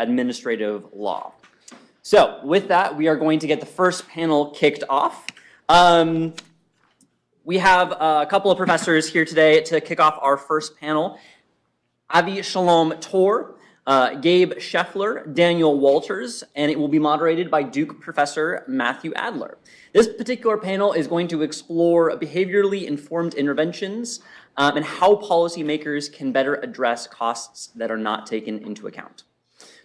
administrative law. So with that, we are going to get the first panel kicked off. We have a couple of professors here today to kick off our first panel. Avishalom Tor, Gabe Scheffler, Daniel Walters, and it will be moderated by Duke Professor Matthew Adler. This particular panel is going to explore behaviorally informed interventions and how policymakers can better address costs that are not taken into account.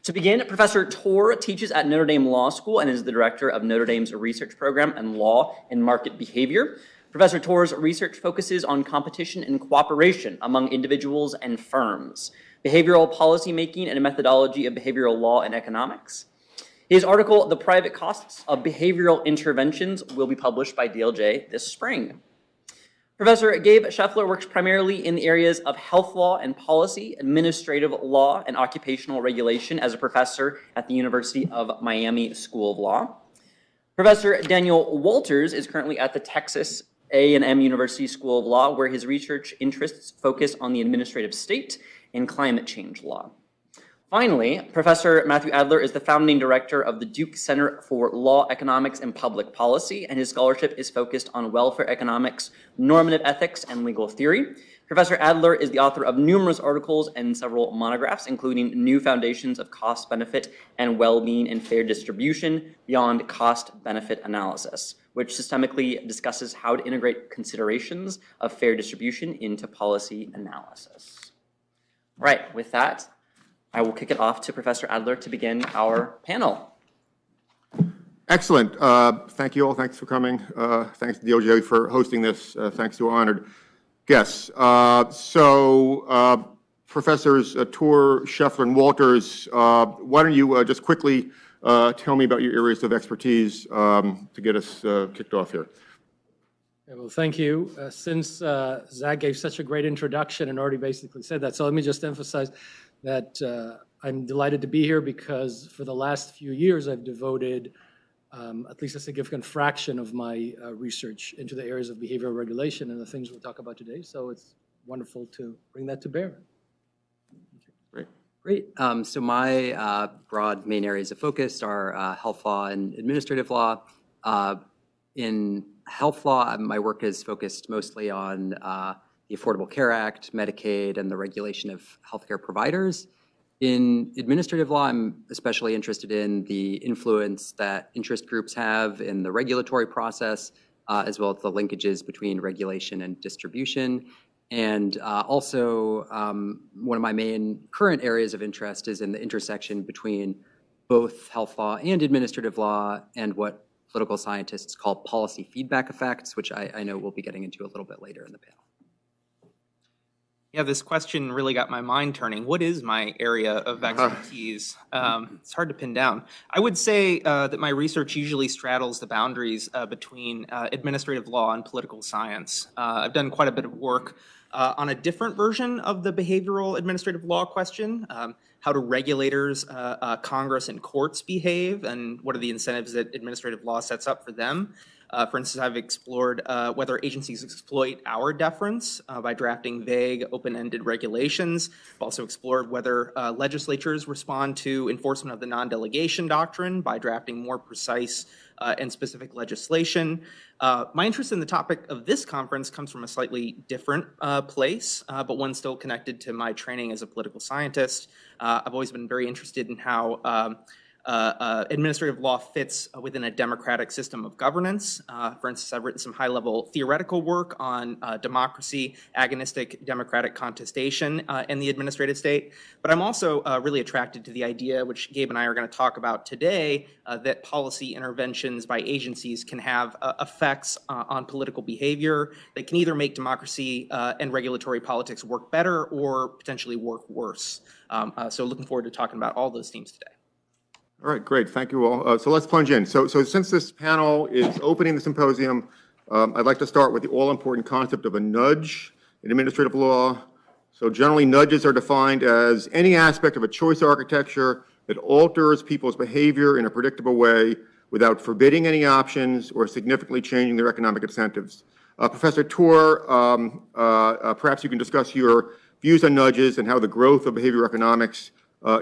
To begin, Professor Tor teaches at Notre Dame Law School and is the director of Notre Dame's research program in law and market behavior. Professor Tor's research focuses on competition and cooperation among individuals and firms, behavioral policymaking and a methodology of behavioral law and economics. His article, The Private Costs of Behavioral Interventions, will be published by DLJ this spring. Professor Gabe Scheffler works primarily in the areas of health law and policy, administrative law, and occupational regulation as a professor at the University of Miami School of Law. Professor Daniel Walters is currently at the Texas A&M University School of Law, where his research interests focus on the administrative state and climate change law. Finally, Professor Matthew Adler is the founding director of the Duke Center for Law, Economics, and Public Policy, and his scholarship is focused on welfare economics, normative ethics, and legal theory. Professor Adler is the author of numerous articles and several monographs, including New Foundations of Cost, Benefit, and Well-being and Fair Distribution Beyond Cost-Benefit Analysis, which systemically discusses how to integrate considerations of fair distribution into policy analysis. All right, with that, I will kick it off to Professor Adler to begin our panel. Excellent. Thank you all. Thanks for coming. Thanks to DOJ for hosting this. Thanks to our honored guests. Professors Tor, Scheffler, and Walters, why don't you just quickly tell me about your areas of expertise to get us kicked off here. Well, thank you. Since Zach gave such a great introduction and already basically said that, so let me just emphasize that I'm delighted to be here because for the last few years I've devoted at least a significant fraction of my research into the areas of behavioral regulation and the things we'll talk about today. So it's wonderful to bring that to bear. Great. So my broad main areas of focus are health law and administrative law. In health law, my work is focused mostly on the Affordable Care Act, Medicaid, and the regulation of healthcare providers. In administrative law, I'm especially interested in the influence that interest groups have in the regulatory process, as well as the linkages between regulation and distribution. And also, one of my main current areas of interest is in the intersection between both health law and administrative law and what political scientists call policy feedback effects, which I know we'll be getting into a little bit later in the panel. Yeah, this question really got my mind turning. What is my area of expertise? It's hard to pin down. I would say that my research usually straddles the boundaries between administrative law and political science. I've done quite a bit of work on a different version of the behavioral administrative law question. How do regulators, Congress, and courts behave, and what are the incentives that administrative law sets up for them? For instance, I've explored whether agencies exploit our deference by drafting vague, open-ended regulations. I've also explored whether legislatures respond to enforcement of the non-delegation doctrine by drafting more precise and specific legislation. My interest in the topic of this conference comes from a slightly different place, but one still connected to my training as a political scientist. I've always been very interested in how administrative law fits within a democratic system of governance. For instance, I've written some high-level theoretical work on democracy, agonistic democratic contestation in the administrative state. But I'm also really attracted to the idea, which Gabe and I are going to talk about today, that policy interventions by agencies can have effects on political behavior that can either make democracy and regulatory politics work better or potentially work worse. So looking forward to talking about all those themes today. All right, great. Thank you all. So let's plunge in. So since this panel is opening the symposium, I'd like to start with the all-important concept of a nudge in administrative law. So generally, nudges are defined as any aspect of a choice architecture that alters people's behavior in a predictable way without forbidding any options or significantly changing their economic incentives. Professor Tor, perhaps you can discuss your views on nudges and how the growth of behavioral economics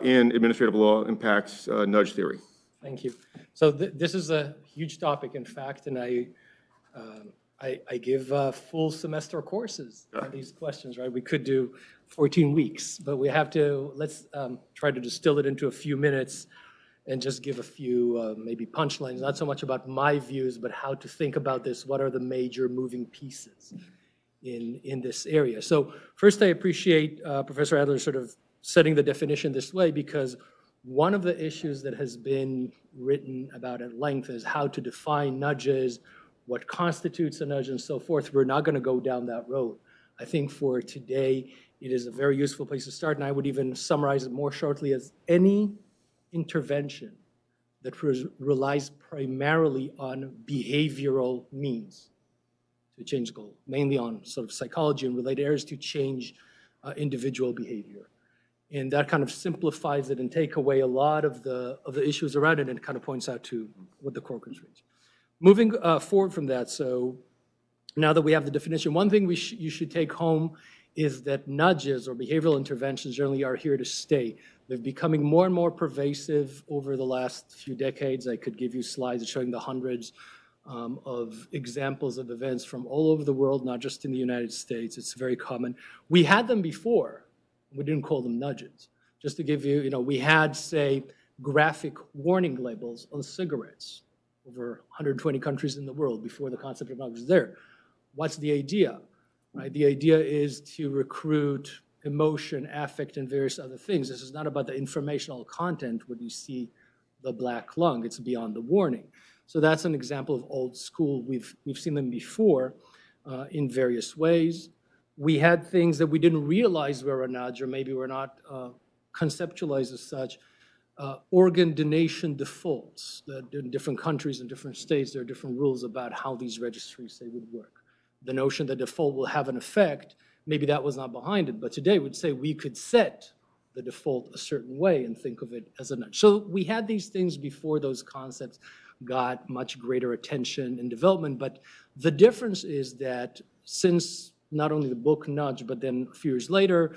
in administrative law impacts nudge theory? Thank you. So this is a huge topic, in fact, and I give full semester courses on these questions, right? We could do 14 weeks, but we have to, let's try to distill it into a few minutes and just give a few maybe punchlines, not so much about my views, but how to think about this. What are the major moving pieces in this area? So first, I appreciate Professor Adler sort of setting the definition this way, because one of the issues that has been written about at length is how to define nudges, what constitutes a nudge, and so forth. We're not going to go down that road. I think for today, it is a very useful place to start, and I would even summarize it more shortly as any intervention that relies primarily on behavioral means to change goal, mainly on sort of psychology and related areas to change individual behavior. And that kind of simplifies it and take away a lot of the issues around it, and kind of points out to what the core constraints. Moving forward from that, so now that we have the definition, one thing you should take home is that nudges or behavioral interventions generally are here to stay. They're becoming more and more pervasive over the last few decades. I could give you slides showing the hundreds of examples of events from all over the world, not just in the United States. It's very common. We had them before. We didn't call them nudges. Just to give you, we had, say, graphic warning labels on cigarettes over 120 countries in the world before the concept of nudge was there. What's the idea? Right? The idea is to recruit emotion, affect, and various other things. This is not about the informational content when you see the black lung. It's beyond the warning. So that's an example of old school. We've seen them before in various ways. We had things that we didn't realize were a nudge, or maybe were not conceptualized as such. Organ donation defaults. That in different countries and different states, there are different rules about how these registries, say, would work. The notion that default will have an effect, maybe that was not behind it, but today we'd say we could set the default a certain way and think of it as a nudge. So we had these things before those concepts got much greater attention and development, but the difference is that since not only the book Nudge, but then a few years later,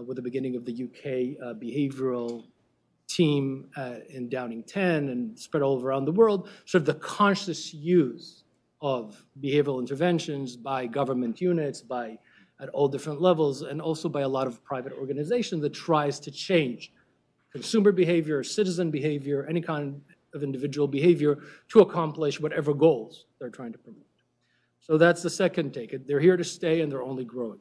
with the beginning of the UK behavioral team in Downing 10 and spread all around the world, sort of the conscious use of behavioral interventions by government units, at all different levels, and also by a lot of private organizations that tries to change consumer behavior, citizen behavior, any kind of individual behavior to accomplish whatever goals they're trying to promote. So that's the second take. They're here to stay, and they're only growing.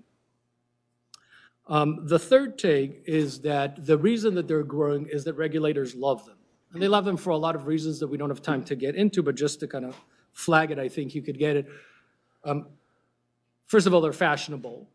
The third take is that the reason that they're growing is that regulators love them. And they love them for a lot of reasons that we don't have time to get into, but just to kind of flag it, I think you could get it. First of all, they're fashionable.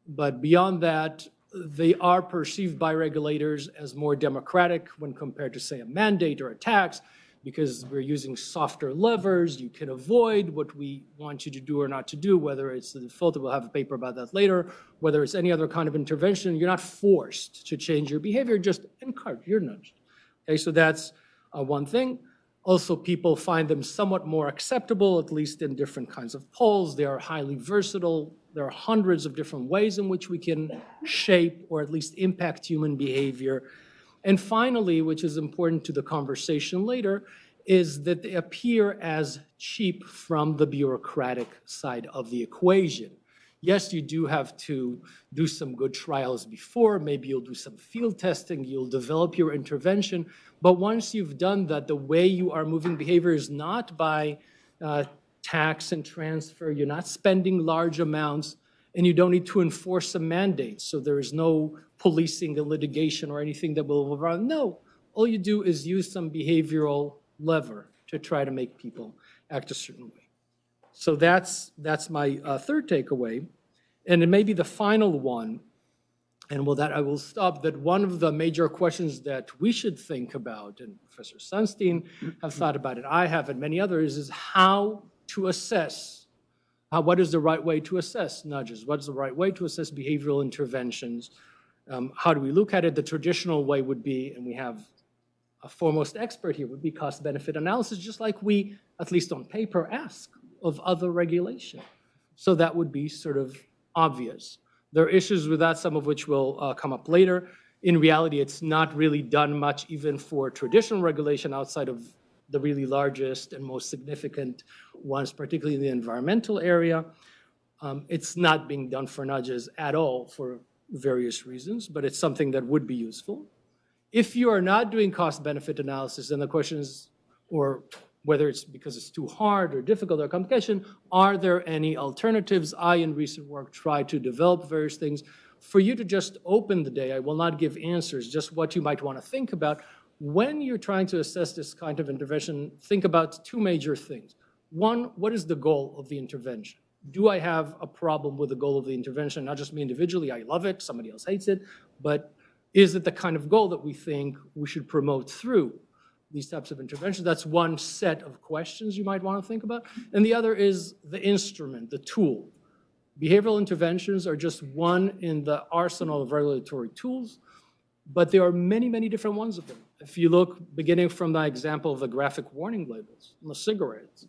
But beyond that, they are perceived by regulators as more democratic when compared to, say, a mandate or a tax, because we're using softer levers. You can avoid what we want you to do or not to do, whether it's the default, we'll have a paper about that later, whether it's any other kind of intervention. You're not forced to change your behavior, just encouraged, you're nudged. Okay, so that's one thing. Also, people find them somewhat more acceptable, at least in different kinds of polls. They are highly versatile. There are hundreds of different ways in which we can shape or at least impact human behavior. And finally, which is important to the conversation later, is that they appear as cheap from the bureaucratic side of the equation. Yes, you do have to do some good trials before. Maybe you'll do some field testing. You'll develop your intervention. But once you've done that, the way you are moving behavior is not by tax and transfer. You're not spending large amounts, and you don't need to enforce a mandate. So there is no policing and litigation or anything that will run. No, all you do is use some behavioral lever to try to make people act a certain way. So that's my third takeaway. And it may be the final one, and with that I will stop, that one of the major questions that we should think about, and Professor Sunstein have thought about it, I have, and many others, is how to assess, what is the right way to assess nudges? What is the right way to assess behavioral interventions? How do we look at it? The traditional way would be, and we have a foremost expert here, would be cost-benefit analysis, just like we, at least on paper, ask of other regulation. So that would be sort of obvious. There are issues with that, some of which will come up later. in reality, it's not really done much even for traditional regulation outside of the really largest and most significant ones, particularly in the environmental area. It's not being done for nudges at all for various reasons, but it's something that would be useful. If you are not doing cost-benefit analysis, then the question is, or whether it's because it's too hard or difficult or complication, are there any alternatives? I, in recent work, try to develop various things. For you to just open the day, I will not give answers, just what you might want to think about. When you're trying to assess this kind of intervention, think about two major things. One, what is the goal of the intervention? Do I have a problem with the goal of the intervention? Not just me individually, I love it, somebody else hates it, but is it the kind of goal that we think we should promote through these types of interventions? That's one set of questions you might want to think about. And the other is the instrument, the tool. Behavioral interventions are just one in the arsenal of regulatory tools, but there are many, many different ones of them. If you look, beginning from the example of the graphic warning labels on the cigarettes,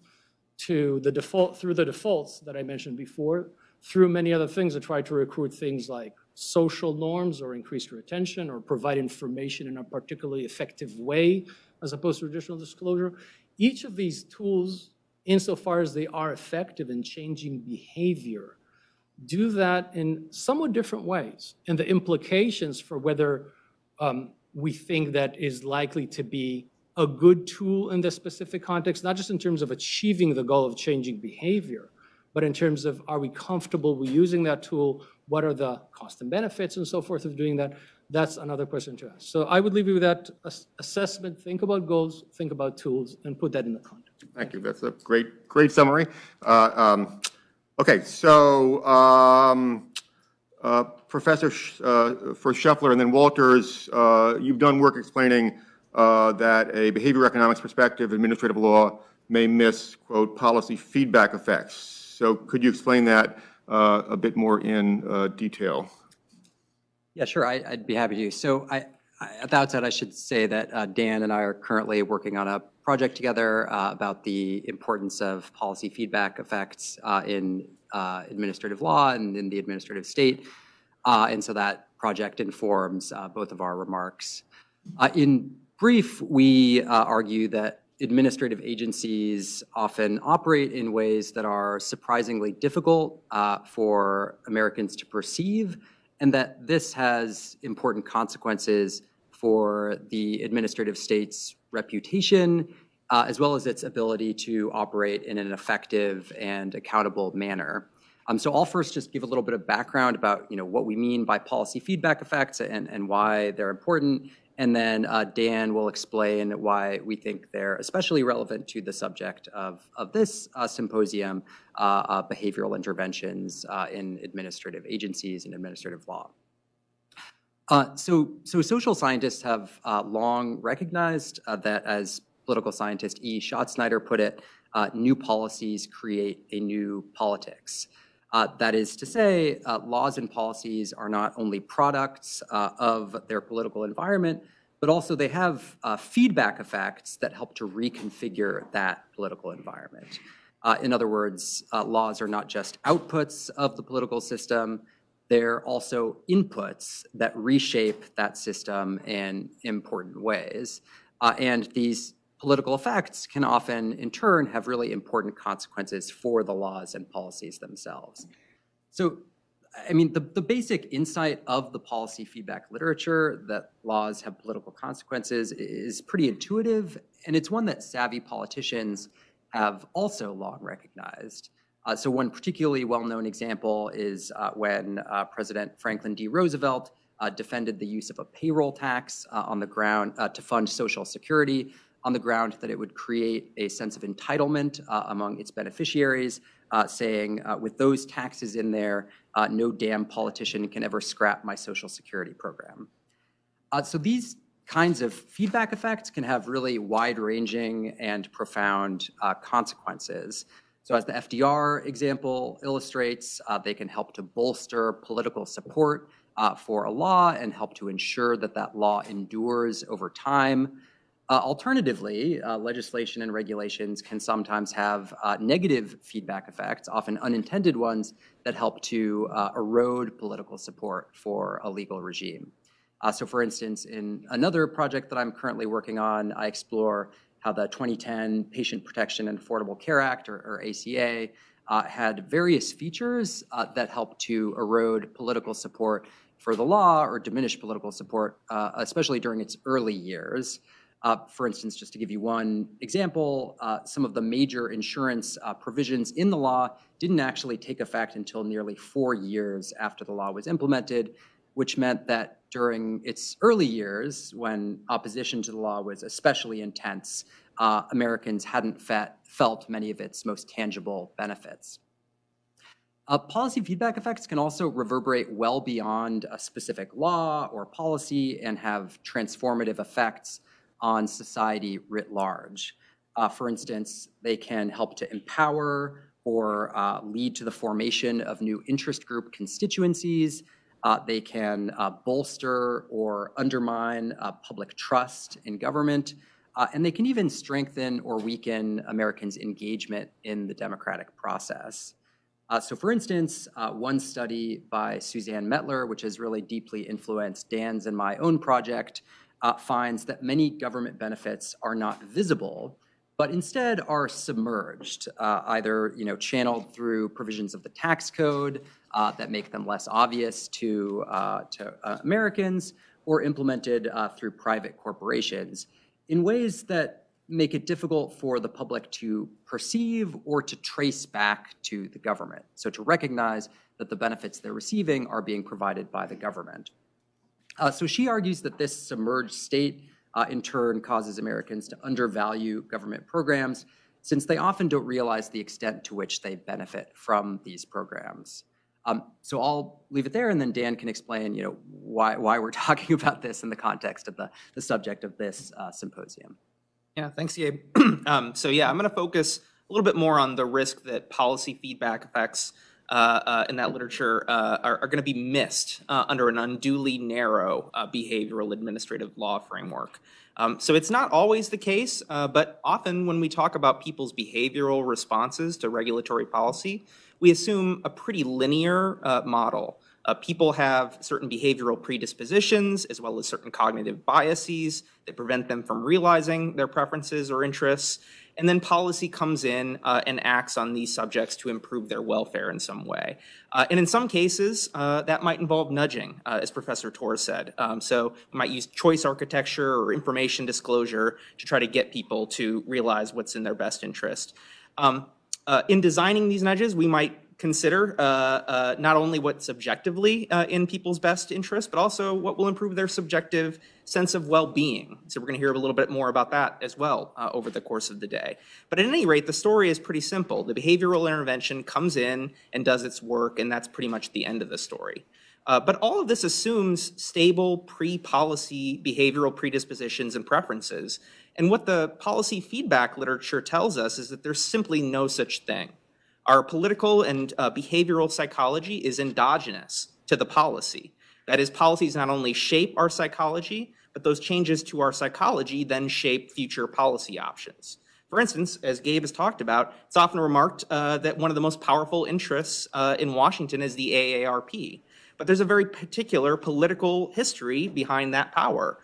to the default, through the defaults that I mentioned before, through many other things that try to recruit things like social norms or increased retention or provide information in a particularly effective way as opposed to traditional disclosure. Each of these tools, insofar as they are effective in changing behavior, do that in somewhat different ways. And the implications for whether we think that is likely to be a good tool in this specific context, not just in terms of achieving the goal of changing behavior, but in terms of, are we comfortable with using that tool? What are the costs and benefits and so forth of doing that? That's another question to ask. So I would leave you with that assessment. Think about goals, think about tools, and put that in the context. Thank you. That's a great summary. Okay, so Professor for Scheffler and then Walters, you've done work explaining that a behavior economics perspective, administrative law may miss, quote, policy feedback effects. So could you explain that a bit more in detail? Yeah, sure, I'd be happy to. So at the outset, I should say that Dan and I are currently working on a project together about the importance of policy feedback effects in administrative law and in the administrative state. And so that project informs both of our remarks. In brief, we argue that administrative agencies often operate in ways that are surprisingly difficult for Americans to perceive, and that this has important consequences for the administrative state's reputation, as well as its ability to operate in an effective and accountable manner. So I'll first just give a little bit of background about what we mean by policy feedback effects and why they're important, and then Dan will explain why we think they're especially relevant to the subject of this symposium, behavioral interventions in administrative agencies and administrative law. So social scientists have long recognized that, as political scientist E. Schatzsnyder put it, new policies create a new politics. That is to say, laws and policies are not only products of their political environment, but also they have feedback effects that help to reconfigure that political environment. In other words, laws are not just outputs of the political system, they're also inputs that reshape that system in important ways. And these political effects can often, in turn, have really important consequences for the laws and policies themselves. So, I mean, the basic insight of the policy feedback literature, that laws have political consequences, is pretty intuitive, and it's one that savvy politicians have also long recognized. So one particularly well-known example is when President Franklin D. Roosevelt defended the use of a payroll tax on the ground to fund Social Security, on the ground that it would create a sense of entitlement among its beneficiaries, saying, with those taxes in there, no damn politician can ever scrap my Social Security program. So these kinds of feedback effects can have really wide-ranging and profound consequences. So as the FDR example illustrates, they can help to bolster political support for a law and help to ensure that that law endures over time. Alternatively, legislation and regulations can sometimes have negative feedback effects, often unintended ones, that help to erode political support for a legal regime. So for instance, in another project that I'm currently working on, I explore how the 2010 Patient Protection and Affordable Care Act, or ACA, had various features that helped to erode political support for the law or diminish political support, especially during its early years. For instance, just to give you one example, some of the major insurance provisions in the law didn't actually take effect until nearly 4 years after the law was implemented, which meant that during its early years, when opposition to the law was especially intense, Americans hadn't felt many of its most tangible benefits. Policy feedback effects can also reverberate well beyond a specific law or policy and have transformative effects on society writ large. For instance, they can help to empower or lead to the formation of new interest group constituencies. They can bolster or undermine public trust in government, and they can even strengthen or weaken Americans' engagement in the democratic process. So for instance, one study by Suzanne Mettler, which has really deeply influenced Dan's and my own project, finds that many government benefits are not visible, but instead are submerged, either channeled through provisions of the tax code that make them less obvious to Americans, or implemented through private corporations in ways that make it difficult for the public to perceive or to trace back to the government. So to recognize that the benefits they're receiving are being provided by the government. So she argues that this submerged state in turn causes Americans to undervalue government programs, since they often don't realize the extent to which they benefit from these programs. So I'll leave it there, and then Dan can explain why we're talking about this in the context of the subject of this symposium. Yeah, thanks, Gabe. So yeah, I'm going to focus a little bit more on the risk that policy feedback effects in that literature are going to be missed under an unduly narrow behavioral administrative law framework. So it's not always the case, but often when we talk about people's behavioral responses to regulatory policy, we assume a pretty linear model. People have certain behavioral predispositions as well as certain cognitive biases that prevent them from realizing their preferences or interests. And then policy comes in and acts on these subjects to improve their welfare in some way. And in some cases, that might involve nudging, as Professor Torr said. So we might use choice architecture or information disclosure to try to get people to realize what's in their best interest. In designing these nudges, we might consider not only what's subjectively in people's best interest, but also what will improve their subjective sense of well-being. So we're going to hear a little bit more about that as well over the course of the day. But at any rate, the story is pretty simple. The behavioral intervention comes in and does its work, and that's pretty much the end of the story. But all of this assumes stable pre-policy behavioral predispositions and preferences. And what the policy feedback literature tells us is that there's simply no such thing. Our political and behavioral psychology is endogenous to the policy. That is, policies not only shape our psychology, but those changes to our psychology then shape future policy options. For instance, as Gabe has talked about, it's often remarked that one of the most powerful interests in Washington is the AARP. But there's a very particular political history behind that power.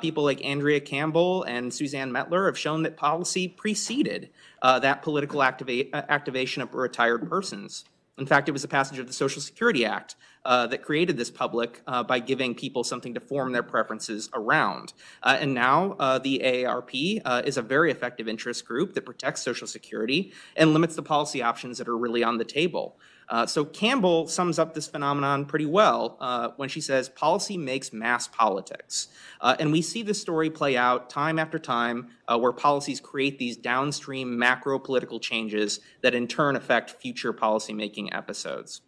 People like Andrea Campbell and Suzanne Mettler have shown that policy preceded that political activation of retired persons. In fact, it was the passage of the Social Security Act that created this public by giving people something to form their preferences around. And now the AARP is a very effective interest group that protects Social Security and limits the policy options that are really on the table. So Campbell sums up this phenomenon pretty well when she says, policy makes mass politics. And we see this story play out time after time where policies create these downstream macro political changes that in turn affect future policymaking episodes.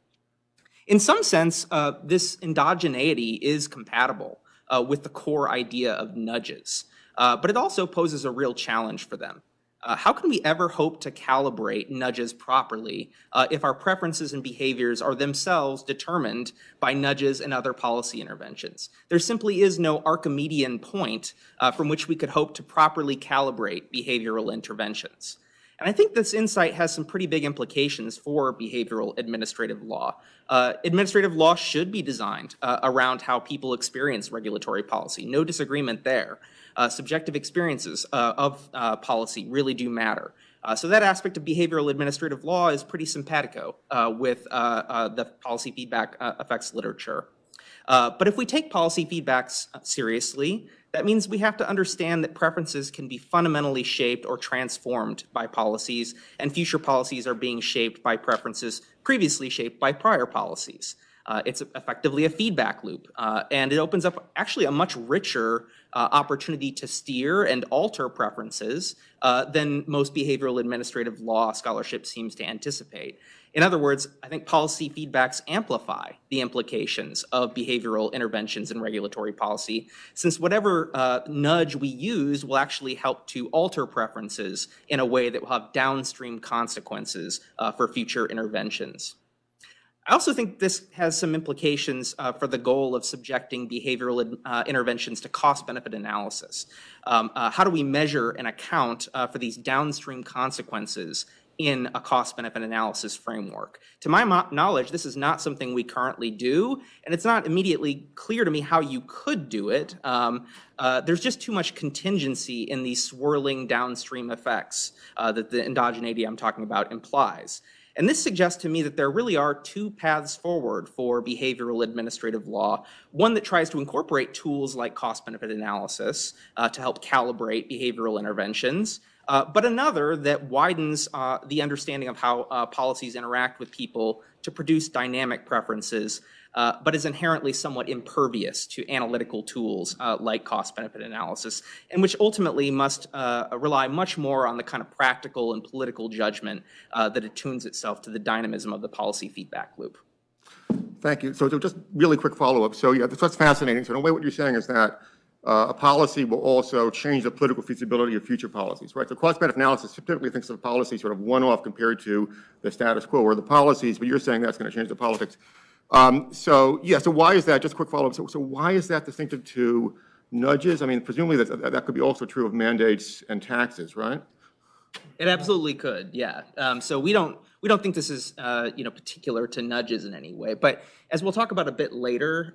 In some sense, this endogeneity is compatible with the core idea of nudges, but it also poses a real challenge for them. How can we ever hope to calibrate nudges properly if our preferences and behaviors are themselves determined by nudges and other policy interventions? There simply is no Archimedean point from which we could hope to properly calibrate behavioral interventions. And I think this insight has some pretty big implications for behavioral administrative law. Administrative law should be designed around how people experience regulatory policy. No disagreement there. Subjective experiences of policy really do matter. So that aspect of behavioral administrative law is pretty simpatico with the policy feedback effects literature. But if we take policy feedbacks seriously, that means we have to understand that preferences can be fundamentally shaped or transformed by policies, and future policies are being shaped by preferences previously shaped by prior policies. It's effectively a feedback loop, and it opens up actually a much richer opportunity to steer and alter preferences than most behavioral administrative law scholarship seems to anticipate. In other words, I think policy feedbacks amplify the implications of behavioral interventions in regulatory policy, since whatever nudge we use will actually help to alter preferences in a way that will have downstream consequences for future interventions. I also think this has some implications for the goal of subjecting behavioral interventions to cost-benefit analysis. How do we measure and account for these downstream consequences in a cost-benefit analysis framework? To my knowledge, this is not something we currently do, and it's not immediately clear to me how you could do it. There's just too much contingency in these swirling downstream effects that the endogeneity I'm talking about implies. And this suggests to me that there really are two paths forward for behavioral administrative law. One that tries to incorporate tools like cost-benefit analysis to help calibrate behavioral interventions, but another that widens the understanding of how policies interact with people to produce dynamic preferences, but is inherently somewhat impervious to analytical tools like cost-benefit analysis, and which ultimately must rely much more on the kind of practical and political judgment that attunes itself to the dynamism of the policy feedback loop. Thank you. So just really quick follow-up. So yeah, that's fascinating. So in a way, what you're saying is that a policy will also change the political feasibility of future policies, right? So cost-benefit analysis typically thinks of policy sort of one-off compared to the status quo or the policies, but you're saying that's going to change the politics. So why is that? Just a quick follow-up. So why is that distinctive to nudges? I mean, presumably that could be also true of mandates and taxes, right? It absolutely could, yeah. So we don't think this is particular to nudges in any way. But as we'll talk about a bit later,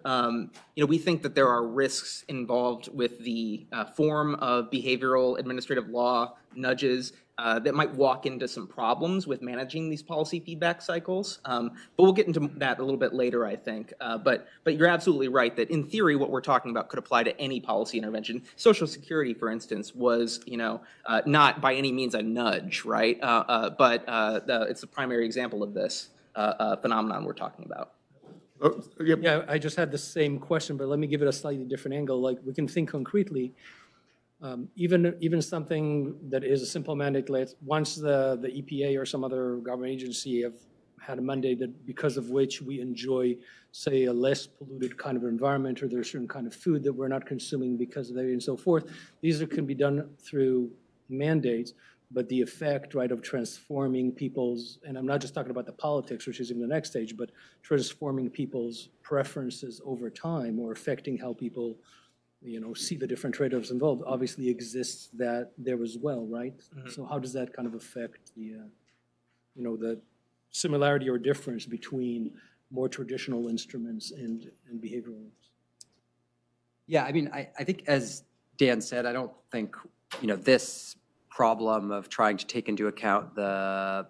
we think that there are risks involved with the form of behavioral administrative law nudges that might walk into some problems with managing these policy feedback cycles. But we'll get into that a little bit later, I think. But you're absolutely right that in theory, what we're talking about could apply to any policy intervention. Social Security, for instance, was not by any means a nudge, right? But it's the primary example of this phenomenon we're talking about. Yeah, I just had the same question, but let me give it a slightly different angle. Like, we can think concretely. Even something that is a simple mandate, once the EPA or some other government agency have had a mandate that because of which we enjoy, say, a less polluted kind of environment, or there's a certain kind of food that we're not consuming because of that and so forth. These can be done through mandates, but the effect, right, of transforming people's, and I'm not just talking about the politics, which is in the next stage, but transforming people's preferences over time or affecting how people see the different trade-offs involved, obviously exists that there as well, right? Mm-hmm. So how does that kind of affect the, the similarity or difference between more traditional instruments and behavioral ones? Yeah, I mean, I think as Dan said, I don't think, this problem of trying to take into account the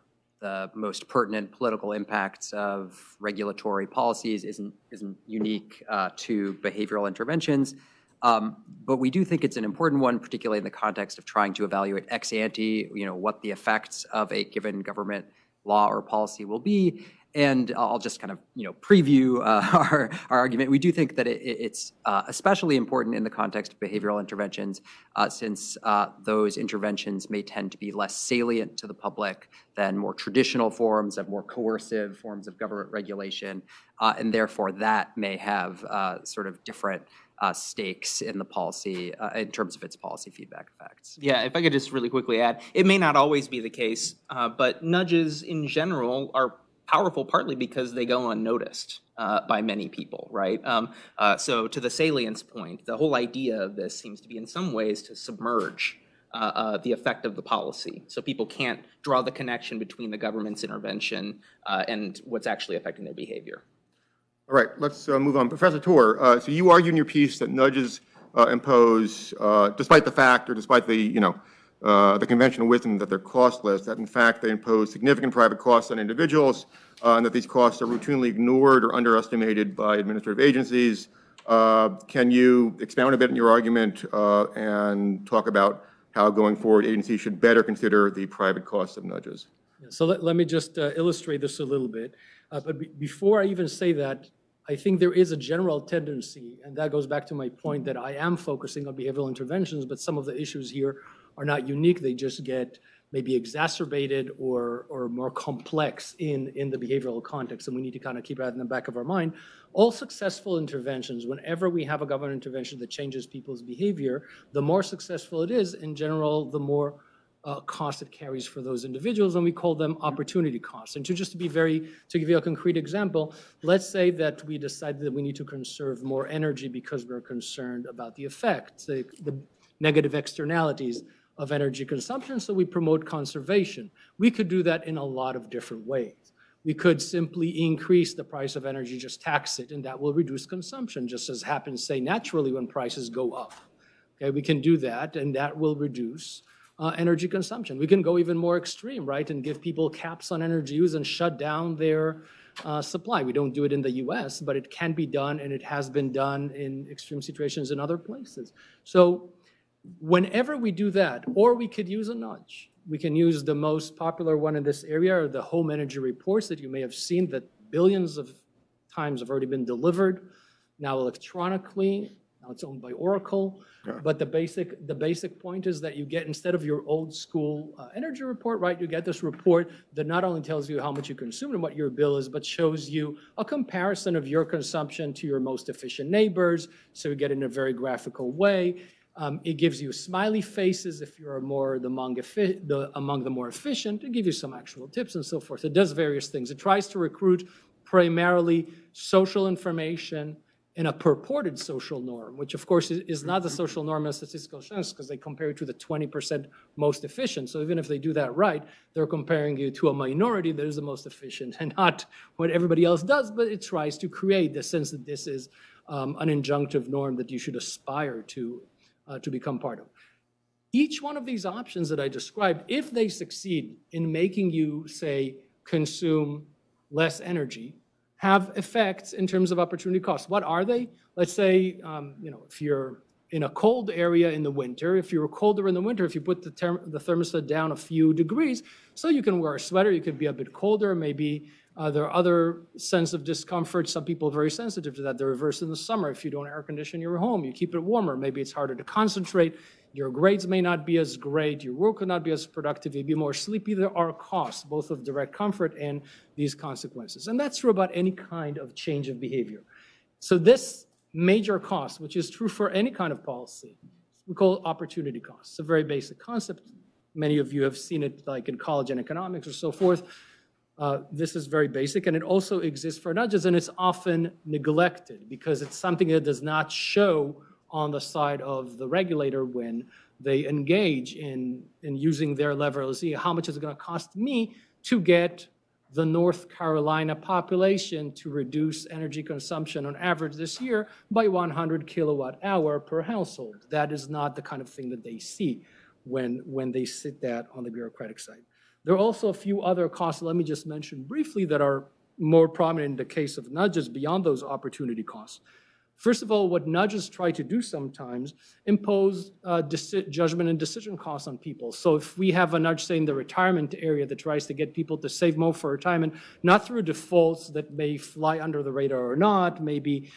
most pertinent political impacts of regulatory policies isn't unique to behavioral interventions. But we do think it's an important one, particularly in the context of trying to evaluate ex ante, what the effects of a given government law or policy will be. And I'll just kind of, preview our argument. We do think that it's especially important in the context of behavioral interventions, since those interventions may tend to be less salient to the public than more traditional forms of more coercive forms of government regulation, and therefore that may have sort of different stakes in the policy in terms of its policy feedback effects. Yeah, if I could just really quickly add, it may not always be the case, but nudges in general are powerful partly because they go unnoticed by many people, right? So to the salience point, the whole idea of this seems to be in some ways to submerge the effect of the policy. So people can't draw the connection between the government's intervention and what's actually affecting their behavior. All right, let's move on. Professor Tor, so you argue in your piece that nudges impose, despite the fact or despite the, the conventional wisdom that they're costless, that in fact they impose significant private costs on individuals, and that these costs are routinely ignored or underestimated by administrative agencies. Can you expound a bit on your argument and talk about how going forward agencies should better consider the private costs of nudges? So let me just illustrate this a little bit. But before I even say that, I think there is a general tendency, and that goes back to my point that I am focusing on behavioral interventions, but some of the issues here are not unique. They just get maybe exacerbated or more complex in the behavioral context, and we need to kind of keep that in the back of our mind. All successful interventions, whenever we have a government intervention that changes people's behavior, the more successful it is, in general, the more cost it carries for those individuals, and we call them opportunity costs. And to give you a concrete example, let's say that we decide that we need to conserve more energy because we're concerned about the effects, the negative externalities of energy consumption, so we promote conservation. We could do that in a lot of different ways. We could simply increase the price of energy, just tax it, and that will reduce consumption, just as happens, say, naturally when prices go up. Okay, we can do that, and that will reduce energy consumption. We can go even more extreme, right, and give people caps on energy use and shut down their supply. We don't do it in the US, but it can be done, and it has been done in extreme situations in other places. So whenever we do that, or we could use a nudge. We can use the most popular one in this area, or the home energy reports that you may have seen that billions of times have already been delivered, now electronically. Now it's owned by Oracle. Yeah. But the basic point is that you get, instead of your old school energy report, right, you get this report that not only tells you how much you consume and what your bill is, but shows you a comparison of your consumption to your most efficient neighbors. So you get it in a very graphical way. It gives you smiley faces if you're among the more efficient. It gives you some actual tips and so forth. It does various things. It tries to recruit primarily social information in a purported social norm, which of course is not the social norm in a statistical sense, because they compare you to the 20% most efficient. So even if they do that right, they're comparing you to a minority that is the most efficient and not what everybody else does, but it tries to create the sense that this is an injunctive norm that you should aspire to become part of. Each one of these options that I described, if they succeed in making you, say, consume less energy, have effects in terms of opportunity costs. What are they? Let's say, if you're in a cold area in the winter, if you're colder in the winter, if you put the thermostat down a few degrees, so you can wear a sweater, you could be a bit colder, maybe there are other sense of discomfort. Some people are very sensitive to that. The reverse in the summer. If you don't air condition your home, you keep it warmer. Maybe it's harder to concentrate. Your grades may not be as great. Your work will not be as productive. You'll be more sleepy. There are costs, both of direct comfort and these consequences. And that's true about any kind of change of behavior. So this major cost, which is true for any kind of policy, we call it opportunity costs. It's a very basic concept. Many of you have seen it like in college and economics or so forth. This is very basic, and it also exists for nudges, and it's often neglected because it's something that does not show on the side of the regulator when they engage in using their lever to see how much is it going to cost me to get the North Carolina population to reduce energy consumption on average this year by 100 kilowatt hour per household. That is not the kind of thing that they see when they sit that on the bureaucratic side. There are also a few other costs, let me just mention briefly, that are more prominent in the case of nudges beyond those opportunity costs. First of all, what nudges try to do sometimes impose judgment and decision costs on people. So if we have a nudge, say, in the retirement area that tries to get people to save more for retirement, not through defaults that may fly under the radar or not, maybe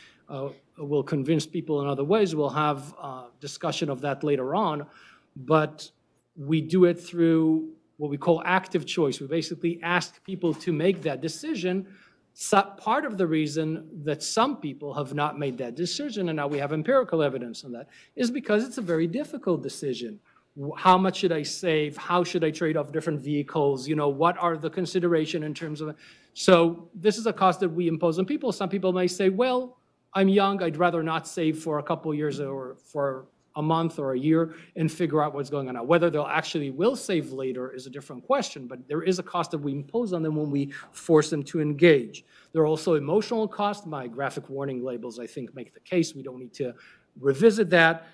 will convince people in other ways, we'll have discussion of that later on, but we do it through what we call active choice. We basically ask people to make that decision. So part of the reason that some people have not made that decision, and now we have empirical evidence on that, is because it's a very difficult decision. How much should I save? How should I trade off different vehicles? What are the consideration in terms of, so this is a cost that we impose on people. Some people may say, well, I'm young, I'd rather not save for a couple of years or for a month or a year and figure out what's going on. Now, whether they'll actually will save later is a different question, but there is a cost that we impose on them when we force them to engage. There are also emotional costs. My graphic warning labels, I think, make the case. We don't need to revisit that.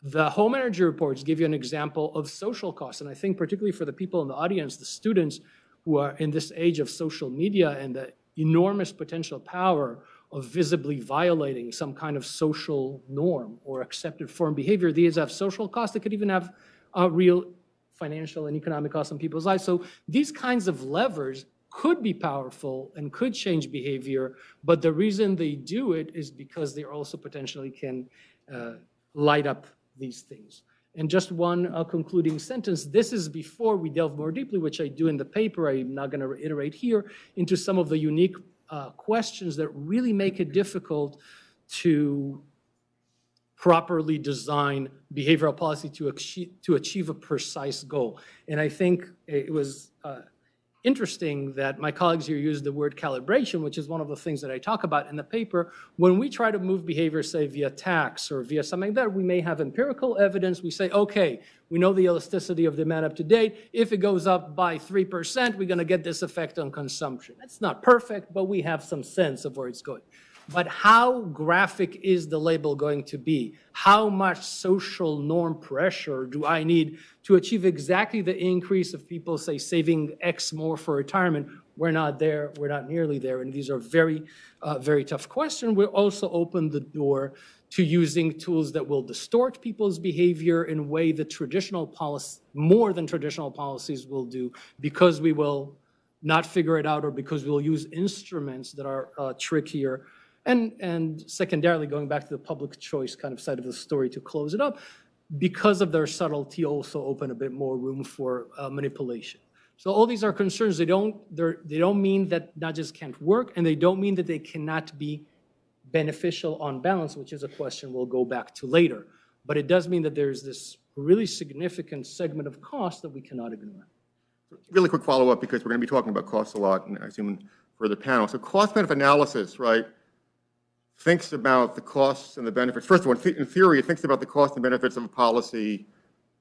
The home energy reports give you an example of social costs, and I think particularly for the people in the audience, the students who are in this age of social media and the enormous potential power of visibly violating some kind of social norm or accepted form behavior. These have social costs that could even have real financial and economic costs on people's lives. So these kinds of levers could be powerful and could change behavior, but the reason they do it is because they also potentially can light up these things. And just one concluding sentence, this is before we delve more deeply, which I do in the paper, I'm not going to reiterate here, into some of the unique questions that really make it difficult to properly design behavioral policy to achieve a precise goal. And I think it was interesting that my colleagues here used the word calibration, which is one of the things that I talk about in the paper. When we try to move behavior, say, via tax or via something like that, we may have empirical evidence. We say, okay, we know the elasticity of demand up to date. If it goes up by 3%, we're going to get this effect on consumption. It's not perfect, but we have some sense of where it's going. But how graphic is the label going to be? How much social norm pressure do I need to achieve exactly the increase of people, say, saving X more for retirement? We're not there. We're not nearly there. And these are very, very tough questions. We also open the door to using tools that will distort people's behavior in a way that traditional policy, more than traditional policies will do, because we will not figure it out or because we'll use instruments that are trickier. And secondarily, going back to the public choice kind of side of the story to close it up, because of their subtlety, also open a bit more room for manipulation. So all these are concerns. They don't mean that nudges can't work, and they don't mean that they cannot be beneficial on balance, which is a question we'll go back to later. But it does mean that there's this really significant segment of cost that we cannot ignore. Really quick follow-up, because we're going to be talking about costs a lot, and I assume for the panel. So cost-benefit analysis, right, thinks about the costs and the benefits. First of all, in theory, it thinks about the costs and benefits of a policy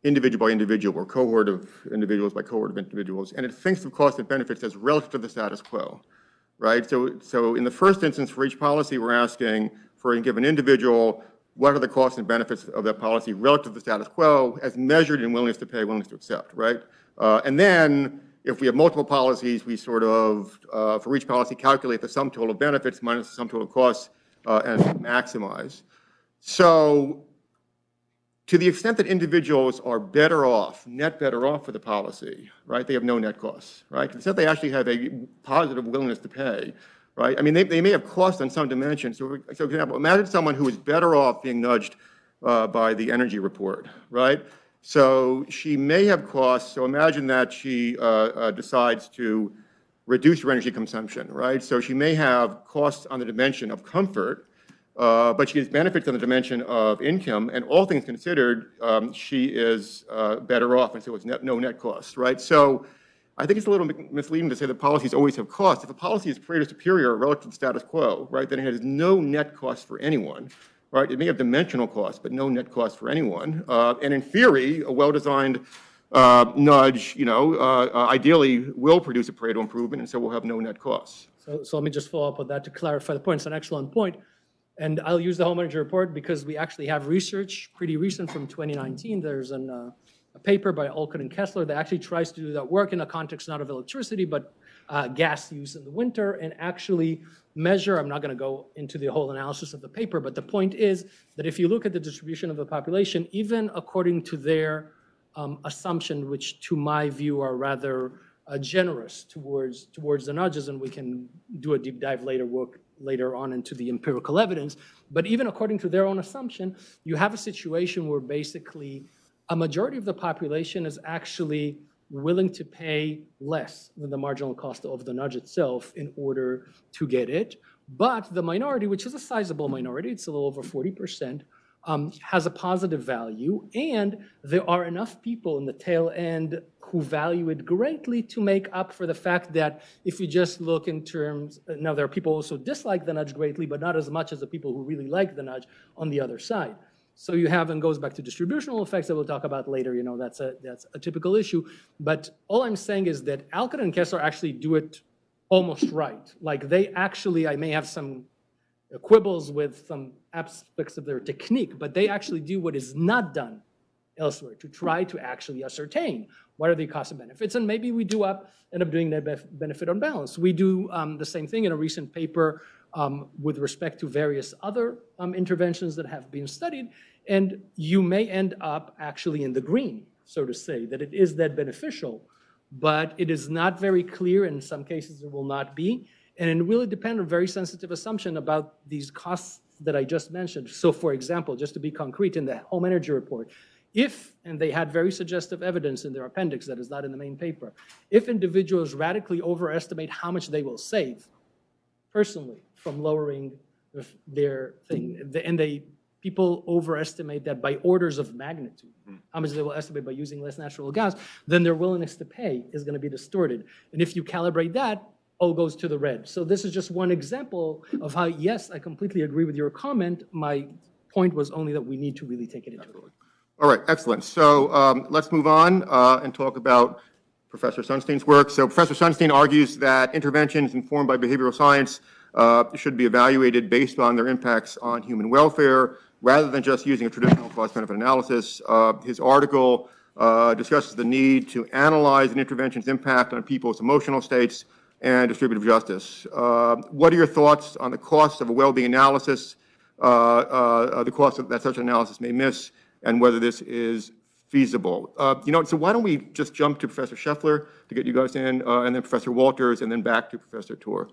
individual by individual or cohort of individuals by cohort of individuals, and it thinks of costs and benefits as relative to the status quo, right? So in the first instance, for each policy, we're asking for a given individual, what are the costs and benefits of that policy relative to the status quo as measured in willingness to pay, willingness to accept, right? And then if we have multiple policies, we sort of, for each policy, calculate the sum total of benefits minus the sum total of costs, and maximize. So to the extent that individuals are better off, net better off for the policy, right, they have no net costs, right? To the extent they actually have a positive willingness to pay, right? I mean, they may have costs on some dimension. So for example, imagine someone who is better off being nudged by the energy report, right? So she may have costs. So imagine that she decides to reduce her energy consumption, right? So she may have costs on the dimension of comfort, but she has benefits on the dimension of income, and all things considered, she is better off, and so it's no net costs, right? So I think it's a little misleading to say that policies always have costs. If a policy is created superior relative to the status quo, right, then it has no net cost for anyone, right? It may have dimensional costs, but no net cost for anyone. And in theory, a well-designed nudge, ideally will produce a Pareto improvement, and so we'll have no net costs. So let me just follow up on that to clarify the point. It's an excellent point. And I'll use the home energy report because we actually have research, pretty recent from 2019. There's a paper by Olcott and Kessler that actually tries to do that work in a context not of electricity, but gas use in the winter, and actually measure, I'm not going to go into the whole analysis of the paper, but the point is that if you look at the distribution of the population, even according to their assumption, which to my view are rather generous towards the nudges, and we can do a deep dive later on into the empirical evidence. But even according to their own assumption, you have a situation where basically a majority of the population is actually willing to pay less than the marginal cost of the nudge itself in order to get it. But the minority, which is a sizable minority, it's a little over 40%, has a positive value, and there are enough people in the tail end who value it greatly to make up for the fact that if you just look in terms, now there are people also dislike the nudge greatly, but not as much as the people who really like the nudge on the other side. So you have, and goes back to distributional effects that we'll talk about later, that's a typical issue. But all I'm saying is that Alcott and Kessler actually do it almost right. Like they actually, I may have some quibbles with some aspects of their technique, but they actually do what is not done elsewhere to try to actually ascertain what are the costs and benefits. And maybe we do end up doing that benefit on balance. We do the same thing in a recent paper with respect to various other interventions that have been studied. And you may end up actually in the green, so to say, that it is that beneficial, but it is not very clear. In some cases, it will not be. And it will depend on a very sensitive assumption about these costs that I just mentioned. So for example, just to be concrete, in the home energy report, and they had very suggestive evidence in their appendix that is not in the main paper, if individuals radically overestimate how much they will save personally from lowering their thing, and people overestimate that by orders of magnitude, how much they will estimate by using less natural gas, then their willingness to pay is going to be distorted. And if you calibrate that, all goes to the red. So this is just one example of how, yes, I completely agree with your comment. My point was only that we need to really take it into account. All right, excellent. So let's move on and talk about Professor Sunstein's work. So Professor Sunstein argues that interventions informed by behavioral science should be evaluated based on their impacts on human welfare rather than just using a traditional cost-benefit analysis. His article discusses the need to analyze an intervention's impact on people's emotional states and distributive justice. What are your thoughts on the costs of a well-being analysis, the costs that such an analysis may miss, and whether this is feasible? So why don't we just jump to Professor Scheffler to get you guys in, and then Professor Walters, and then back to Professor Tor.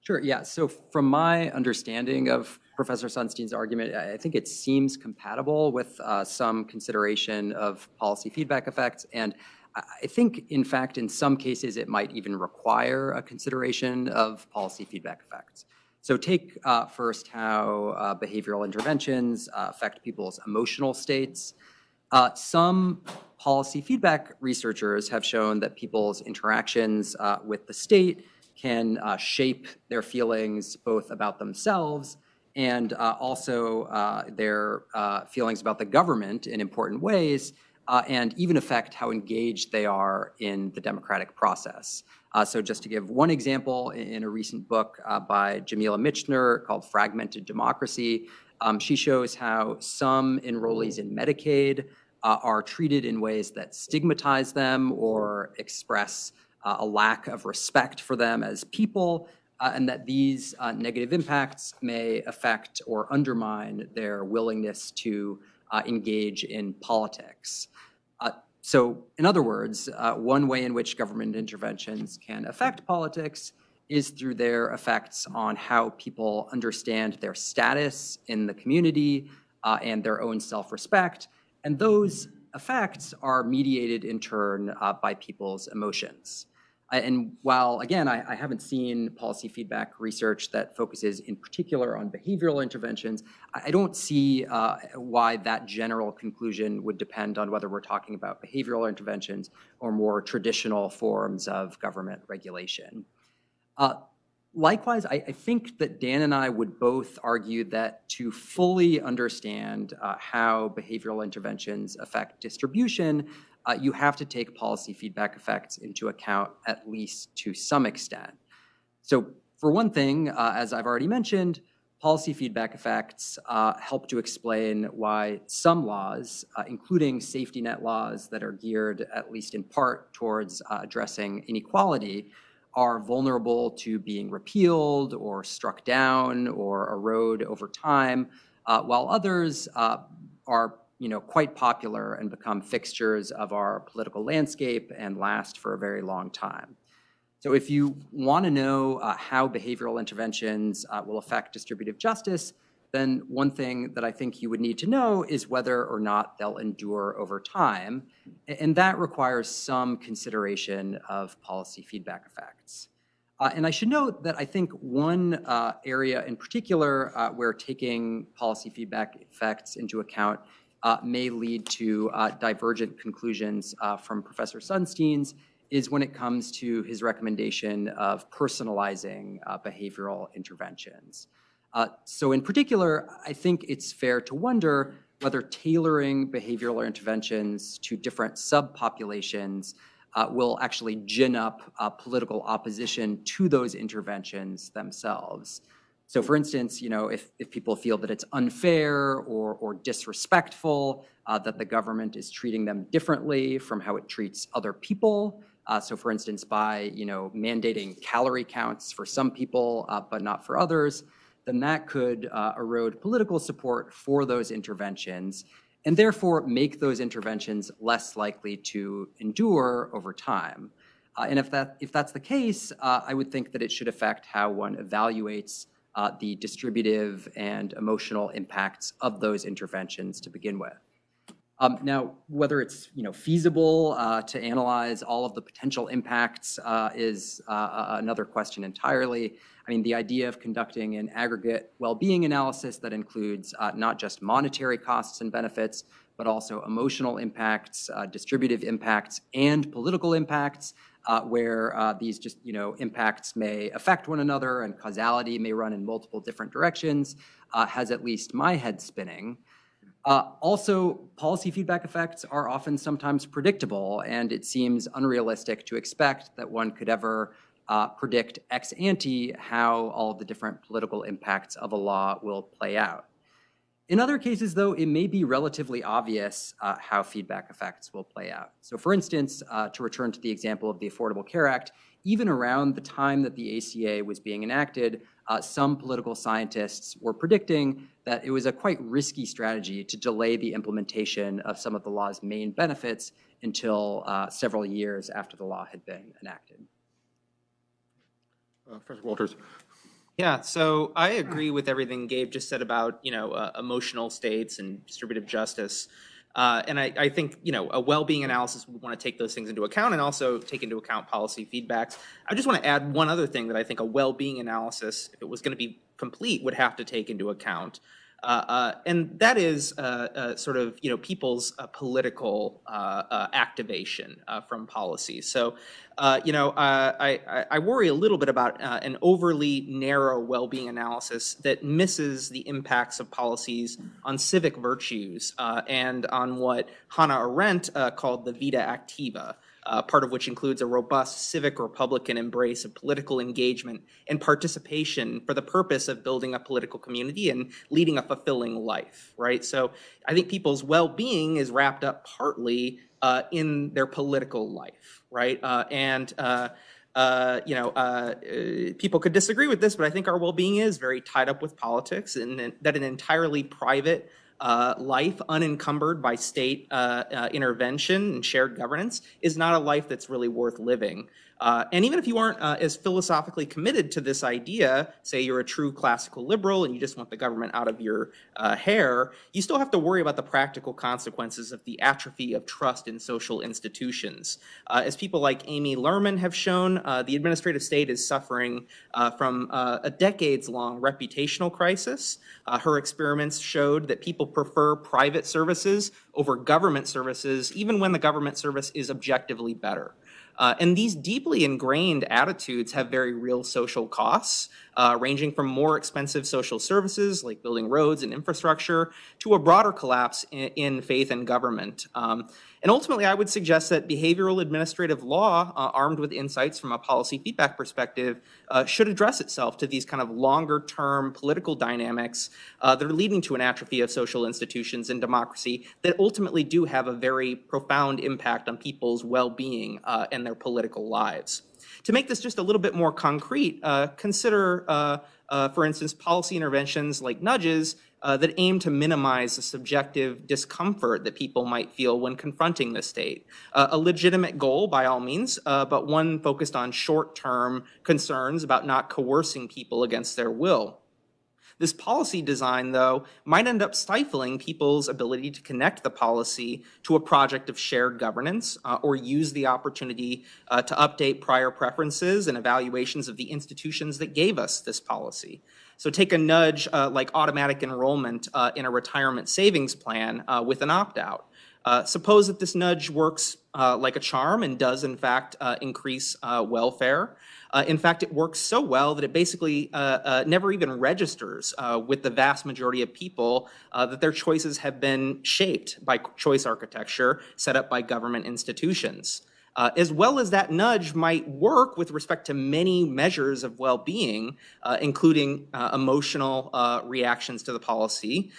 Sure, yeah. So from my understanding of Professor Sunstein's argument, I think it seems compatible with some consideration of policy feedback effects. And I think, in fact, in some cases, it might even require a consideration of policy feedback effects. So take first how behavioral interventions affect people's emotional states. Some policy feedback researchers have shown that people's interactions with the state can shape their feelings both about themselves and also their feelings about the government in important ways, and even affect how engaged they are in the democratic process. So just to give one example, in a recent book by Jamila Michener called Fragmented Democracy, she shows how some enrollees in Medicaid are treated in ways that stigmatize them or express a lack of respect for them as people, and that these negative impacts may affect or undermine their willingness to engage in politics. So in other words, one way in which government interventions can affect politics is through their effects on how people understand their status in the community and their own self-respect. And those effects are mediated in turn by people's emotions. And while, again, I haven't seen policy feedback research that focuses in particular on behavioral interventions, I don't see why that general conclusion would depend on whether we're talking about behavioral interventions or more traditional forms of government regulation. Likewise, I think that Dan and I would both argue that to fully understand how behavioral interventions affect distribution, you have to take policy feedback effects into account at least to some extent. So for one thing, as I've already mentioned, policy feedback effects help to explain why some laws, including safety net laws that are geared at least in part towards addressing inequality, are vulnerable to being repealed or struck down or erode over time, while others are quite popular and become fixtures of our political landscape and last for a very long time. So if you want to know how behavioral interventions will affect distributive justice, then one thing that I think you would need to know is whether or not they'll endure over time, and that requires some consideration of policy feedback effects. And I should note that I think one area in particular where taking policy feedback effects into account may lead to divergent conclusions from Professor Sunstein's is when it comes to his recommendation of personalizing behavioral interventions. So in particular, I think it's fair to wonder whether tailoring behavioral interventions to different subpopulations will actually gin up political opposition to those interventions themselves. So for instance, if people feel that it's unfair or disrespectful, that the government is treating them differerly from how it treats other people. So for instance, by mandating calorie counts for some people, but not for others, then that could erode political support for those interventions and therefore make those interventions less likely to endure over time. And if that's the case, I would think that it should affect how one evaluates the distributive and emotional impacts of those interventions to begin with. Now, whether it's feasible to analyze all of the potential impacts is another question entirely. I mean, the idea of conducting an aggregate well-being analysis that includes not just monetary costs and benefits, but also emotional impacts, distributive impacts, and political impacts, where these impacts may affect one another and causality may run in multiple different directions, has at least my head spinning. Also, policy feedback effects are often sometimes predictable, and it seems unrealistic to expect that one could ever predict ex ante how all of the different political impacts of a law will play out. In other cases, though, it may be relatively obvious how feedback effects will play out. So for instance, to return to the example of the Affordable Care Act, even around the time that the ACA was being enacted, some political scientists were predicting that it was a quite risky strategy to delay the implementation of some of the law's main benefits until several years after the law had been enacted. Professor Walters. Yeah, so I agree with everything Gabe just said about, emotional states and distributive justice. And I think, a well-being analysis would want to take those things into account and also take into account policy feedbacks. I just want to add one other thing that I think a well-being analysis, if it was going to be complete, would have to take into account. And that is sort of, people's political activation from policy. So, I worry a little bit about an overly narrow well-being analysis that misses the impacts of policies on civic virtues and on what Hannah Arendt called the vita activa. Part of which includes a robust civic Republican embrace of political engagement and participation for the purpose of building a political community and leading a fulfilling life, right? So I think people's well-being is wrapped up partly in their political life, right? People could disagree with this, but I think our well-being is very tied up with politics, and that an entirely private life unencumbered by state intervention and shared governance is not a life that's really worth living. And even if you aren't as philosophically committed to this idea, say you're a true classical liberal and you just want the government out of your hair, you still have to worry about the practical consequences of the atrophy of trust in social institutions. As people like Amy Lerman have shown, the administrative state is suffering from a decades-long reputational crisis. Her experiments showed that people prefer private services over government services, even when the government service is objectively better. And these deeply ingrained attitudes have very real social costs, ranging from more expensive social services like building roads and infrastructure to a broader collapse in faith in government. And ultimately, I would suggest that behavioral administrative law, armed with insights from a policy feedback perspective, should address itself to these kind of longer-term political dynamics that are leading to an atrophy of social institutions and democracy that ultimately do have a very profound impact on people's well-being and their political lives. To make this just a little bit more concrete, consider, for instance, policy interventions like nudges that aim to minimize the subjective discomfort that people might feel when confronting the state. A legitimate goal, by all means, but one focused on short-term concerns about not coercing people against their will. This policy design, though, might end up stifling people's ability to connect the policy to a project of shared governance or use the opportunity to update prior preferences and evaluations of the institutions that gave us this policy. So take a nudge like automatic enrollment in a retirement savings plan with an opt-out. Suppose that this nudge works like a charm and does, in fact, increase welfare. In fact, it works so well that it basically never even registers with the vast majority of people that their choices have been shaped by choice architecture set up by government institutions. As well as that nudge might work with respect to many measures of well-being, including emotional reactions to the policy,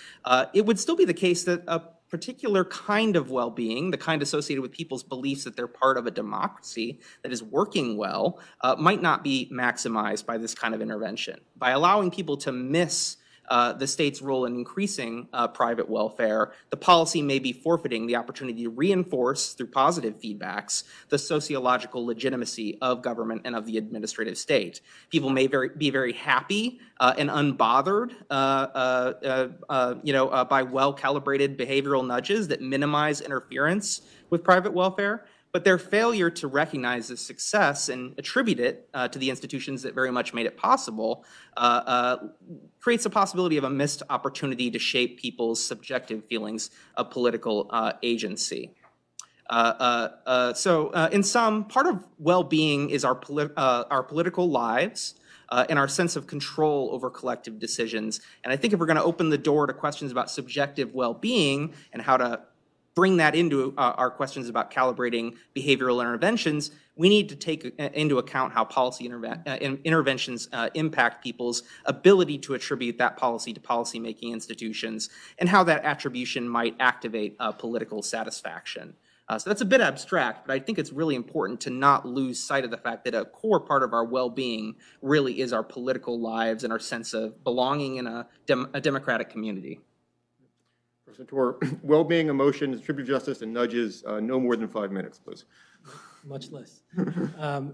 it would still be the case that a particular kind of well-being, the kind associated with people's beliefs that they're part of a democracy that is working well, might not be maximized by this kind of intervention. By allowing people to miss the state's role in increasing private welfare, the policy may be forfeiting the opportunity to reinforce, through positive feedbacks, the sociological legitimacy of government and of the administrative state. People may be very happy and unbothered, by well-calibrated behavioral nudges that minimize interference with private welfare. But their failure to recognize this success and attribute it to the institutions that very much made it possible creates a possibility of a missed opportunity to shape people's subjective feelings of political agency. In sum, part of well-being is our political lives and our sense of control over collective decisions. And I think if we're going to open the door to questions about subjective well-being and how to bring that into our questions about calibrating behavioral interventions, we need to take into account how policy interventions impact people's ability to attribute that policy to policymaking institutions and how that attribution might activate political satisfaction. So that's a bit abstract, but I think it's really important to not lose sight of the fact that a core part of our well-being really is our political lives and our sense of belonging in a democratic community. Professor Tor, well-being, emotion, distributive justice, and nudges, no more than 5 minutes, please. Much less.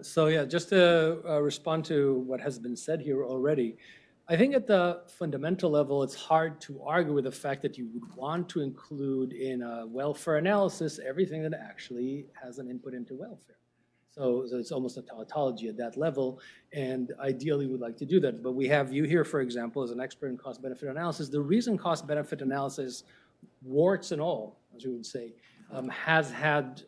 So yeah, just to respond to what has been said here already, I think at the fundamental level, it's hard to argue with the fact that you would want to include in a welfare analysis everything that actually has an input into welfare. So it's almost a tautology at that level, and ideally we'd like to do that. But we have you here, for example, as an expert in cost-benefit analysis. The reason cost-benefit analysis, warts and all, as you would say, has had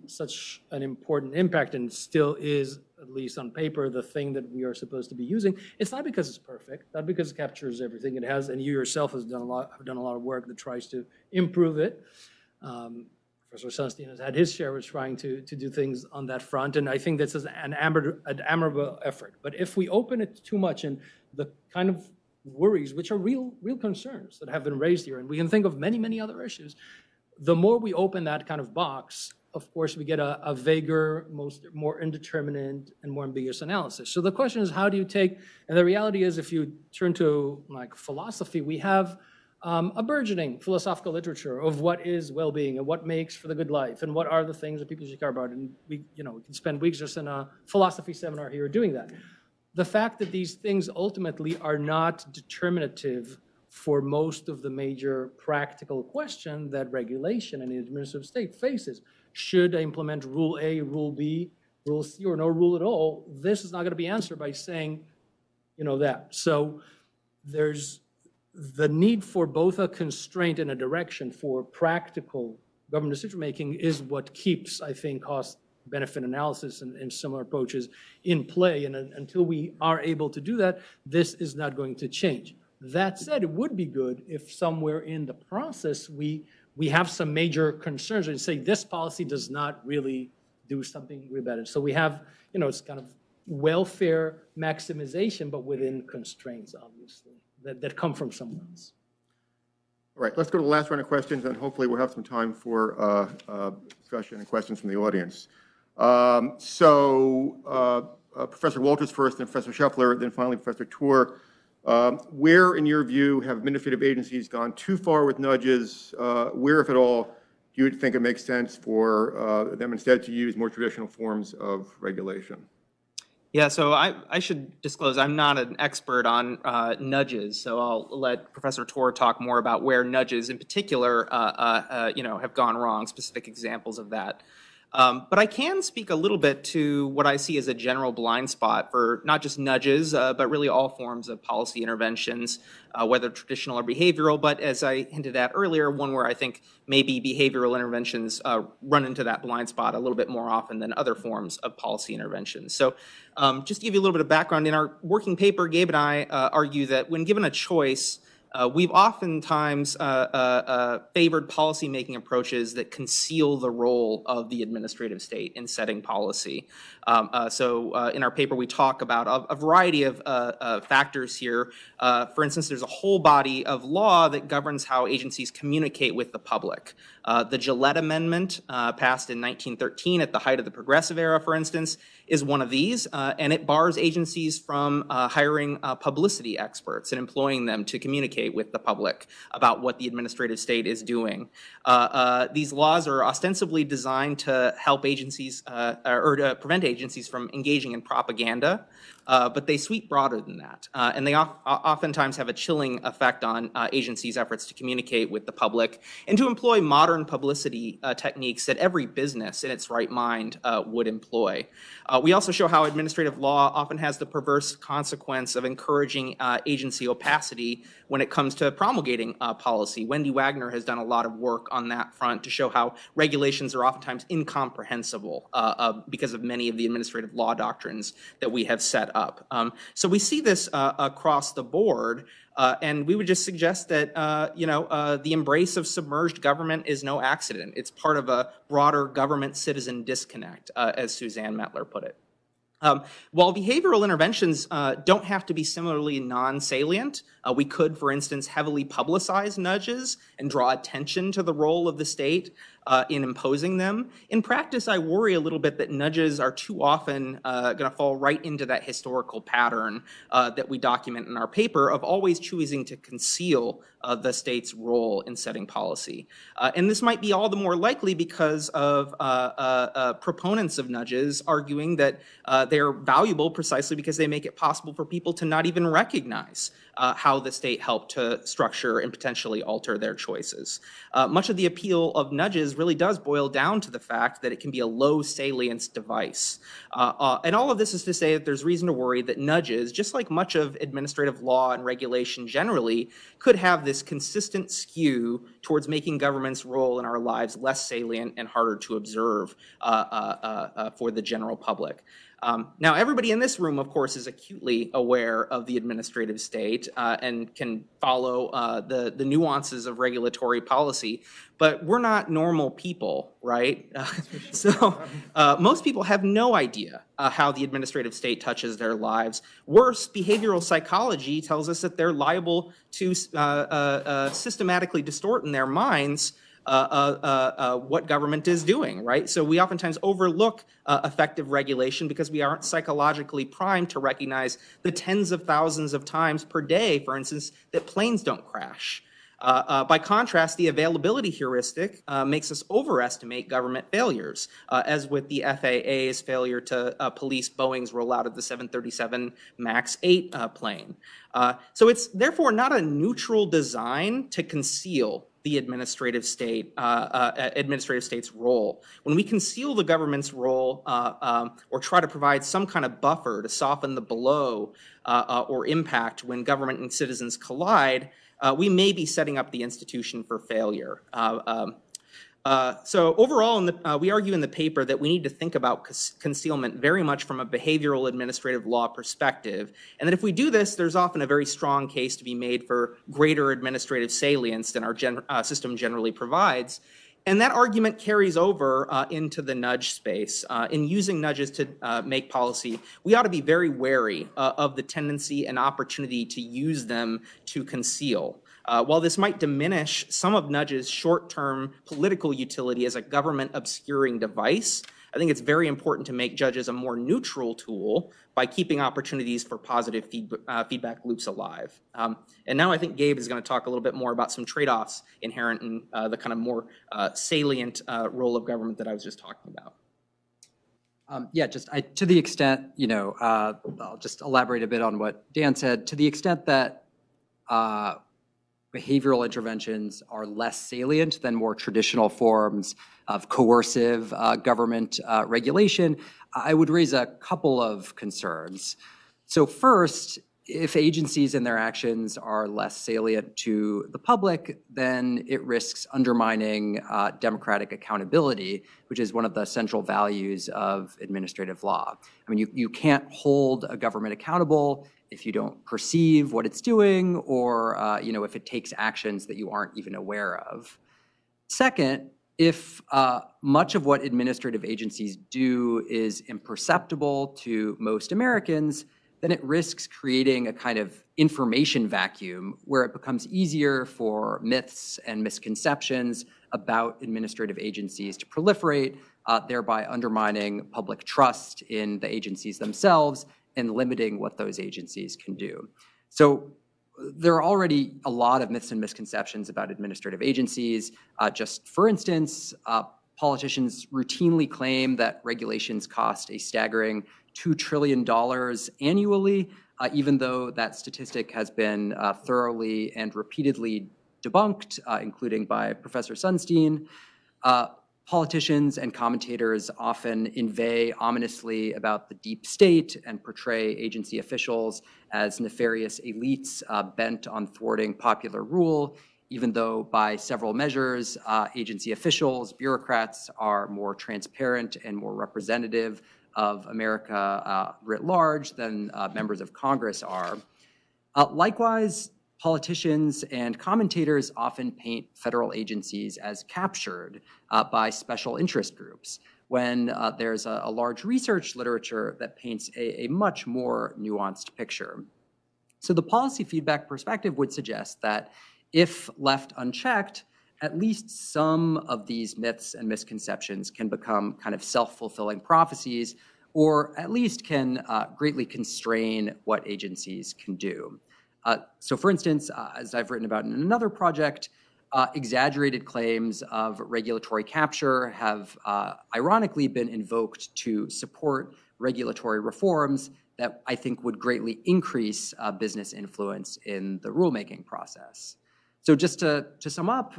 such an important impact and still is, at least on paper, the thing that we are supposed to be using. It's not because it's perfect, not because it captures everything it has, and you yourself have done a lot of work that tries to improve it. Professor Sunstein has had his share of trying to do things on that front, and I think this is an admirable effort. But if we open it too much and the kind of worries, which are real concerns that have been raised here, and we can think of many, many other issues, the more we open that kind of box, of course, we get a vaguer, more indeterminate, and more ambiguous analysis. So the question is, how do you take, and the reality is, if you turn to like philosophy, we have a burgeoning philosophical literature of what is well-being and what makes for the good life and what are the things that people should care about. And we can spend weeks just in a philosophy seminar here doing that. The fact that these things ultimately are not determinative for most of the major practical question that regulation and the administrative state faces. Should I implement rule A, rule B, rule C, or no rule at all? This is not going to be answered by saying, that. So there's the need for both a constraint and a direction for practical government decision-making is what keeps, I think, cost-benefit analysis and similar approaches in play. And until we are able to do that, this is not going to change. That said, it would be good if somewhere in the process we have some major concerns and say this policy does not really do something really better. So we have, it's kind of welfare maximization, but within constraints, obviously, that come from someone else. All right, let's go to the last round of questions, and hopefully we'll have some time for discussion and questions from the audience. Professor Walters first, then Professor Scheffler, then finally Professor Tor. Where, in your view, have administrative agencies gone too far with nudges? Where, if at all, do you think it makes sense for them instead to use more traditional forms of regulation? Yeah, so I should disclose I'm not an expert on nudges, so I'll let Professor Tor talk more about where nudges in particular, have gone wrong, specific examples of that. But I can speak a little bit to what I see as a general blind spot for not just nudges, but really all forms of policy interventions, whether traditional or behavioral. But as I hinted at earlier, one where I think maybe behavioral interventions run into that blind spot a little bit more often than other forms of policy interventions. So just to give you a little bit of background, in our working paper, Gabe and I argue that when given a choice, we've oftentimes favored policymaking approaches that conceal the role of the administrative state in setting policy. So in our paper, we talk about a variety of factors here. For instance, there's a whole body of law that governs how agencies communicate with the public. The Gillette Amendment, passed in 1913 at the height of the Progressive Era, for instance, is one of these, and it bars agencies from hiring publicity experts and employing them to communicate with the public about what the administrative state is doing. These laws are ostensibly designed to help agencies or to prevent agencies from engaging in propaganda, but they sweep broader than that. And they oftentimes have a chilling effect on agencies' efforts to communicate with the public and to employ modern publicity techniques that every business in its right mind would employ. We also show how administrative law often has the perverse consequence of encouraging agency opacity when it comes to promulgating policy. Wendy Wagner has done a lot of work on that front to show how regulations are oftentimes incomprehensible because of many of the administrative law doctrines that we have set up. So we see this across the board. And we would just suggest that, the embrace of submerged government is no accident. It's part of a broader government-citizen disconnect, as Suzanne Mettler put it. While behavioral interventions don't have to be similarly non-salient, we could, for instance, heavily publicize nudges and draw attention to the role of the state in imposing them. In practice, I worry a little bit that nudges are too often going to fall right into that historical pattern that we document in our paper of always choosing to conceal the state's role in setting policy. And this might be all the more likely because of proponents of nudges arguing that they're valuable precisely because they make it possible for people to not even recognize how the state helped to structure and potentially alter their choices. Much of the appeal of nudges really does boil down to the fact that it can be a low salience device. And all of this is to say that there's reason to worry that nudges, just like much of administrative law and regulation generally, could have this consistent skew towards making government's role in our lives less salient and harder to observe for the general public. Now, everybody in this room, of course, is acutely aware of the administrative state and can follow the nuances of regulatory policy, but we're not normal people, right? So most people have no idea how the administrative state touches their lives. Worse, behavioral psychology tells us that they're liable to systematically distort in their minds what government is doing, right? So we oftentimes overlook effective regulation because we aren't psychologically primed to recognize the tens of thousands of times per day, for instance, that planes don't crash. By contrast, the availability heuristic makes us overestimate government failures, as with the FAA's failure to police Boeing's rollout of the 737 MAX 8 plane. So it's therefore not a neutral design to conceal the administrative state's role. When we conceal the government's role or try to provide some kind of buffer to soften the blow or impact when government and citizens collide, we may be setting up the institution for failure. So overall, we argue in the paper that we need to think about concealment very much from a behavioral administrative law perspective, and that if we do this, there's often a very strong case to be made for greater administrative salience than our system generally provides. And that argument carries over into the nudge space. In using nudges to make policy, we ought to be very wary of the tendency and opportunity to use them to conceal. While this might diminish some of nudges' short-term political utility as a government obscuring device, I think it's very important to make judges a more neutral tool by keeping opportunities for positive feedback loops alive. And now I think Gabe is going to talk a little bit more about some trade-offs inherent in the kind of more salient role of government that I was just talking about. To the extent, I'll just elaborate a bit on what Dan said. To the extent that we behavioral interventions are less salient than more traditional forms of coercive government regulation, I would raise a couple of concerns. So first, if agencies and their actions are less salient to the public, then it risks undermining democratic accountability, which is one of the central values of administrative law. I mean, you can't hold a government accountable if you don't perceive what it's doing, or if it takes actions that you aren't even aware of. Second, if much of what administrative agencies do is imperceptible to most Americans, then it risks creating a kind of information vacuum where it becomes easier for myths and misconceptions about administrative agencies to proliferate, thereby undermining public trust in the agencies themselves and limiting what those agencies can do. So there are already a lot of myths and misconceptions about administrative agencies. Just for instance, politicians routinely claim that regulations cost a staggering $2 trillion annually, even though that statistic has been thoroughly and repeatedly debunked, including by Professor Sunstein. Politicians and commentators often inveigh ominously about the deep state and portray agency officials as nefarious elites bent on thwarting popular rule, even though by several measures, agency officials, bureaucrats are more transparent and more representative of America writ large than members of Congress are. Likewise, politicians and commentators often paint federal agencies as captured by special interest groups, when there's a large research literature that paints a much more nuanced picture. So the policy feedback perspective would suggest that if left unchecked, at least some of these myths and misconceptions can become kind of self-fulfilling prophecies, or at least can greatly constrain what agencies can do. So for instance, as I've written about in another project, exaggerated claims of regulatory capture have ironically been invoked to support regulatory reforms that I think would greatly increase business influence in the rulemaking process. So just to sum up,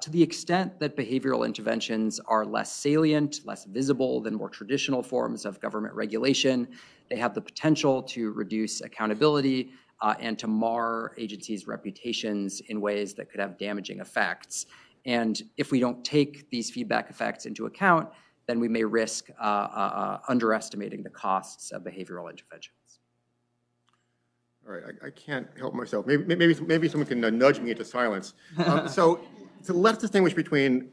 to the extent that behavioral interventions are less salient, less visible than more traditional forms of government regulation, they have the potential to reduce accountability and to mar agencies' reputations in ways that could have damaging effects. And if we don't take these feedback effects into account, then we may risk underestimating the costs of behavioral interventions. All right, I can't help myself. Maybe someone can nudge me into silence. So let's distinguish between,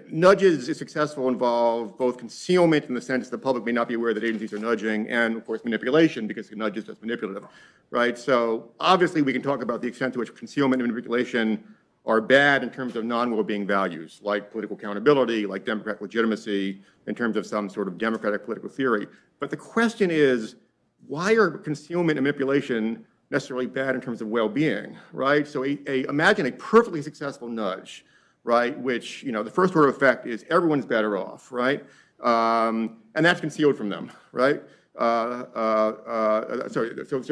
nudges, if successful, involve both concealment in the sense the public may not be aware that agencies are nudging, and of course manipulation, because the nudge is just manipulative, right? So obviously we can talk about the extent to which concealment and manipulation are bad in terms of non-well-being values, like political accountability, like democratic legitimacy, in terms of some sort of democratic political theory. But the question is, why are concealment and manipulation necessarily bad in terms of well-being, right? So imagine a perfectly successful nudge, right, which, the first order effect is everyone's better off, right? And that's concealed from them, right? So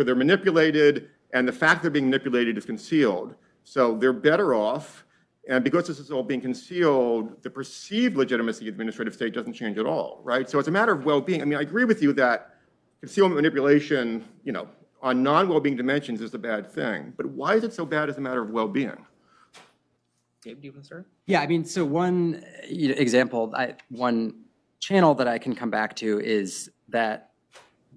they're manipulated, and the fact they're being manipulated is concealed. So they're better off, and because this is all being concealed, the perceived legitimacy of the administrative state doesn't change at all, right? So it's a matter of well-being. I mean, I agree with you that concealment manipulation, on non-well-being dimensions is a bad thing, but why is it so bad as a matter of well-being? Gabe, do you want to start? Yeah, I mean, so one example, one channel that I can come back to is that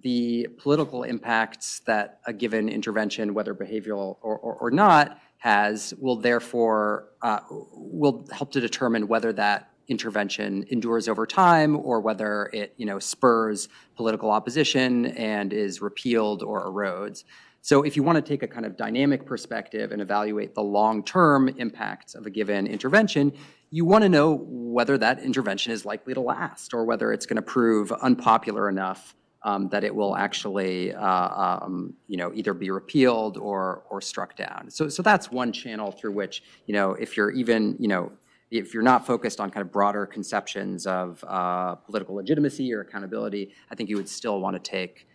the political impacts that a given intervention, whether behavioral or not, has will therefore will help to determine whether that intervention endures over time or whether it spurs political opposition and is repealed or erodes. So if you want to take a kind of dynamic perspective and evaluate the long-term impacts of a given intervention, you want to know whether that intervention is likely to last or whether it's going to prove unpopular enough that it will actually either be repealed or struck down. So that's one channel through which, if you're even, if you're not focused on kind of broader conceptions of political legitimacy or accountability, I think you would still want to take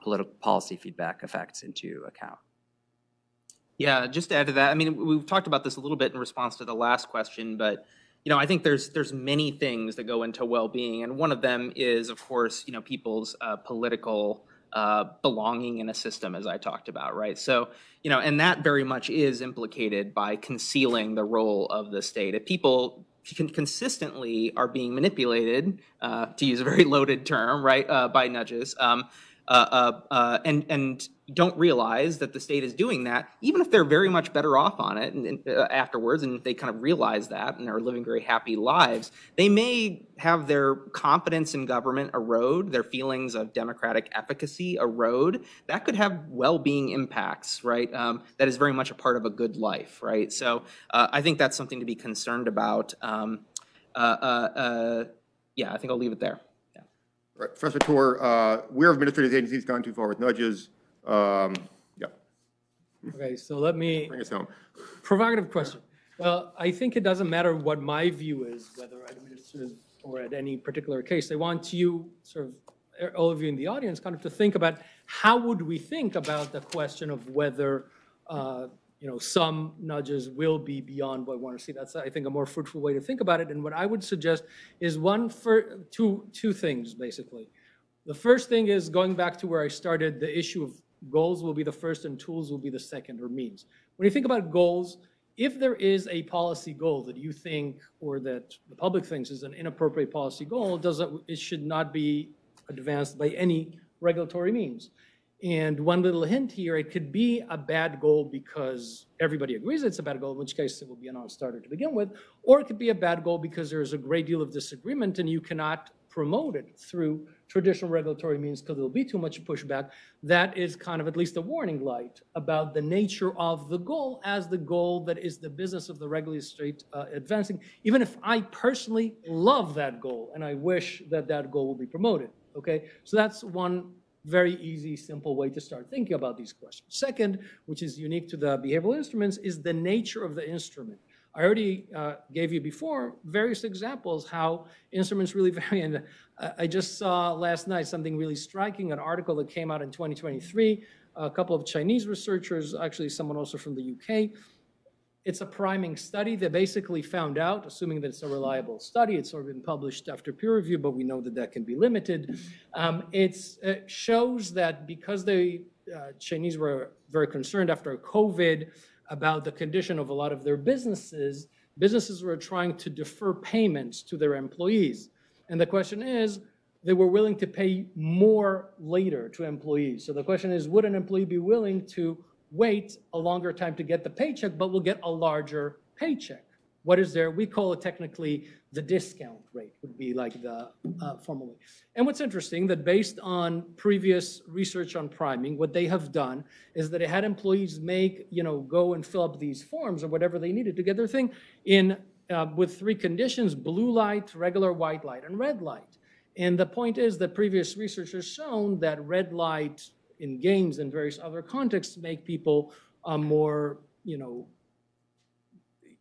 political policy feedback effects into account. Yeah, just to add to that, I mean, we've talked about this a little bit in response to the last question, but I think there's many things that go into well-being, and one of them is, of course, people's political belonging in a system, as I talked about, right? So, and that very much is implicated by concealing the role of the state. If people consistently are being manipulated, to use a very loaded term, right, by nudges, and don't realize that the state is doing that, even if they're very much better off on it and afterwards, and if they kind of realize that and are living very happy lives, they may have their confidence in government erode, their feelings of democratic efficacy erode. That could have well-being impacts, right? That is very much a part of a good life, right? So I think that's something to be concerned about. Yeah, I think I'll leave it there. Right. Professor Tor, where have administrative agencies gone too far with nudges? Yeah, Okay, so let me, bring us home. provocative question. Well, I think it doesn't matter what my view is, whether administrative or at any particular case. I want you, sort of, all of you in the audience, kind of to think about how would we think about the question of whether, some nudges will be beyond what we want to see. That's, I think, a more fruitful way to think about it. And what I would suggest is two things, basically. The first thing is going back to where I started, the issue of goals will be the first and tools will be the second, or means. When you think about goals, if there is a policy goal that you think or that the public thinks is an inappropriate policy goal, it should not be advanced by any regulatory means. And one little hint here, it could be a bad goal because everybody agrees it's a bad goal, in which case it will be a non-starter to begin with, or it could be a bad goal because there is a great deal of disagreement and you cannot promote it through traditional regulatory means because there'll be too much pushback. That is kind of at least a warning light about the nature of the goal as the goal that is the business of the regulatory state advancing, even if I personally love that goal and I wish that that goal will be promoted, okay? So that's one very easy, simple way to start thinking about these questions. Second, which is unique to the behavioral instruments, is the nature of the instrument. I already gave you before various examples how instruments really vary. And I just saw last night something really striking, an article that came out in 2023, a couple of Chinese researchers, actually someone also from the UK. It's a priming study. They basically found out, assuming that it's a reliable study, it's already been published after peer review, but we know that that can be limited. It shows that because the Chinese were very concerned after COVID about the condition of a lot of their businesses were trying to defer payments to their employees. And the question is, they were willing to pay more later to employees. So the question is, would an employee be willing to wait a longer time to get the paycheck, but will get a larger paycheck? What is there? We call it technically the discount rate, would be like the formal way. And what's interesting, that based on previous research on priming, what they have done is that they had employees go and fill up these forms or whatever they needed to get their thing in with three conditions: blue light, regular white light, and red light. And the point is that previous research has shown that red light in games and various other contexts make people more,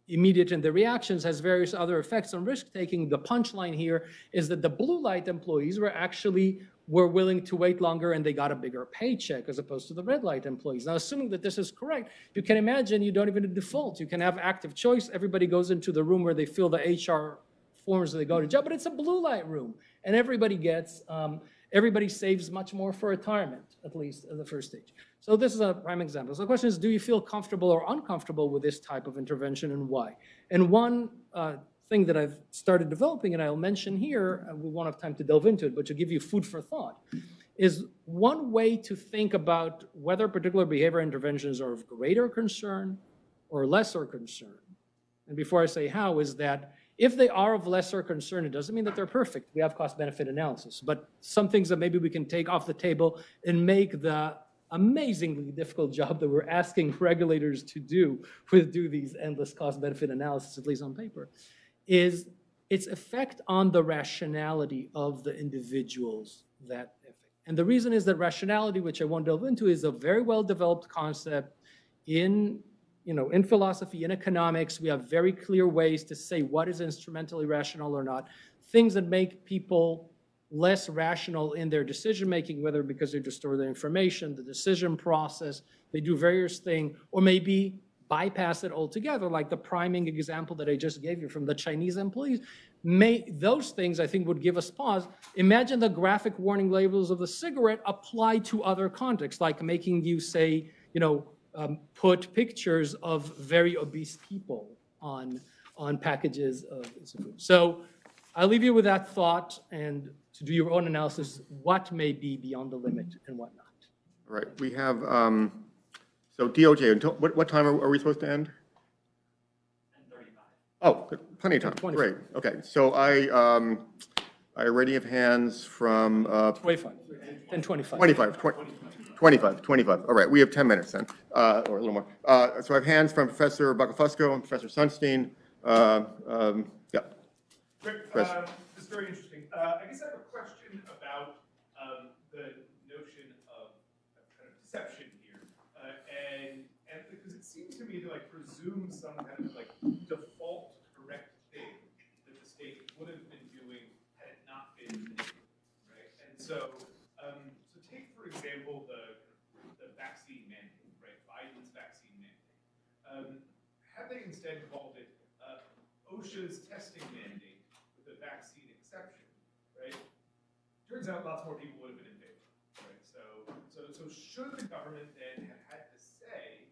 immediate in their reactions, has various other effects on risk-taking. The punchline here is that the blue light employees were willing to wait longer and they got a bigger paycheck as opposed to the red light employees. Now, assuming that this is correct, you can imagine you don't even default. You can have active choice. Everybody goes into the room where they fill the HR forms and they go to job, but it's a blue light room and everybody saves much more for retirement, at least at the first stage. So this is a prime example. So the question is, do you feel comfortable or uncomfortable with this type of intervention, and why? And one thing that I've started developing, and I'll mention here, we won't have time to delve into it, but to give you food for thought, is one way to think about whether particular behavior interventions are of greater concern or lesser concern. And before I say how, is that if they are of lesser concern, it doesn't mean that they're perfect. We have cost-benefit analysis, but some things that maybe we can take off the table and make the amazingly difficult job that we're asking regulators to do these endless cost-benefit analysis, at least on paper, is its effect on the rationality of the individuals that affect. And the reason is that rationality, which I won't delve into, is a very well-developed concept in philosophy, in economics. We have very clear ways to say what is instrumentally rational or not. Things that make people less rational in their decision-making, whether because they distort their information, the decision process, they do various things, or maybe bypass it altogether, like the priming example that I just gave you from the Chinese employees. Those things, I think, would give us pause. Imagine the graphic warning labels of the cigarette applied to other contexts, like making you say, put pictures of very obese people on packages of food. So I'll leave you with that thought and to do your own analysis, what may be beyond the limit and what not. All right, we have, so DOJ, until, what time are we supposed to end? 10:35. Oh, good, plenty of time, 10:25. great, okay. So I already have hands from 25, 10:25. 25, all right, we have 10 minutes then, or a little more. So I have hands from Professor Bacafusco and Professor Sunstein. Yeah. Rick, Chris. this is very interesting. I guess I have a question about the notion of kind of deception here, and because it seems to me to like presume some kind of like default correct thing that the state would have been doing had it not been manipulated, right? And so, so take for example the vaccine mandate, right? Biden's vaccine mandate. Had they instead called it OSHA's testing mandate with a vaccine exception, right? Turns out lots more people would have been in favor, right? So should the government then have had to say,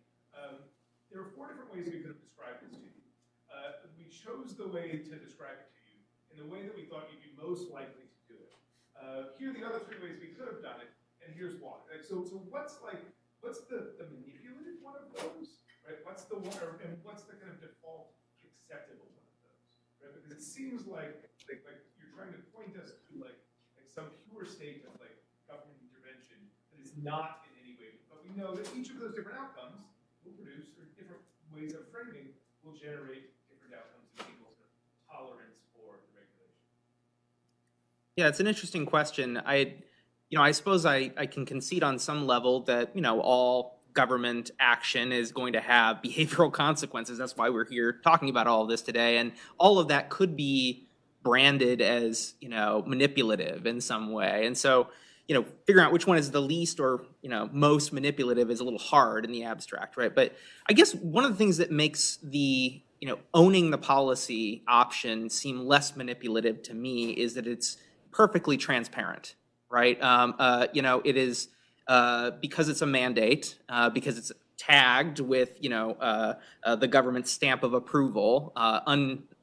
there are 4 different ways we could have described this to you. We chose the way to describe it to you in the way that we thought you'd be most likely to do it. Here are the other 3 ways we could have done it, and here's why. Like, so what's the manipulative one of those, right? What's the one, and what's the kind of default acceptable one of those, right? Because it seems like you're trying to point us to like some pure state of like government intervention that is not in any way, but we know that each of those different outcomes will produce, or different ways of framing will generate different outcomes in people's tolerance for the regulation. Yeah, it's an interesting question. I suppose I can concede on some level that, all government action is going to have behavioral consequences. That's why we're here talking about all of this today. And all of that could be branded as, manipulative in some way. And so, figuring out which one is the least or, most manipulative is a little hard in the abstract, right? But I guess one of the things that makes the, owning the policy option seem less manipulative to me is that it's perfectly transparent, right? It is because it's a mandate, because it's tagged with, the government's stamp of approval,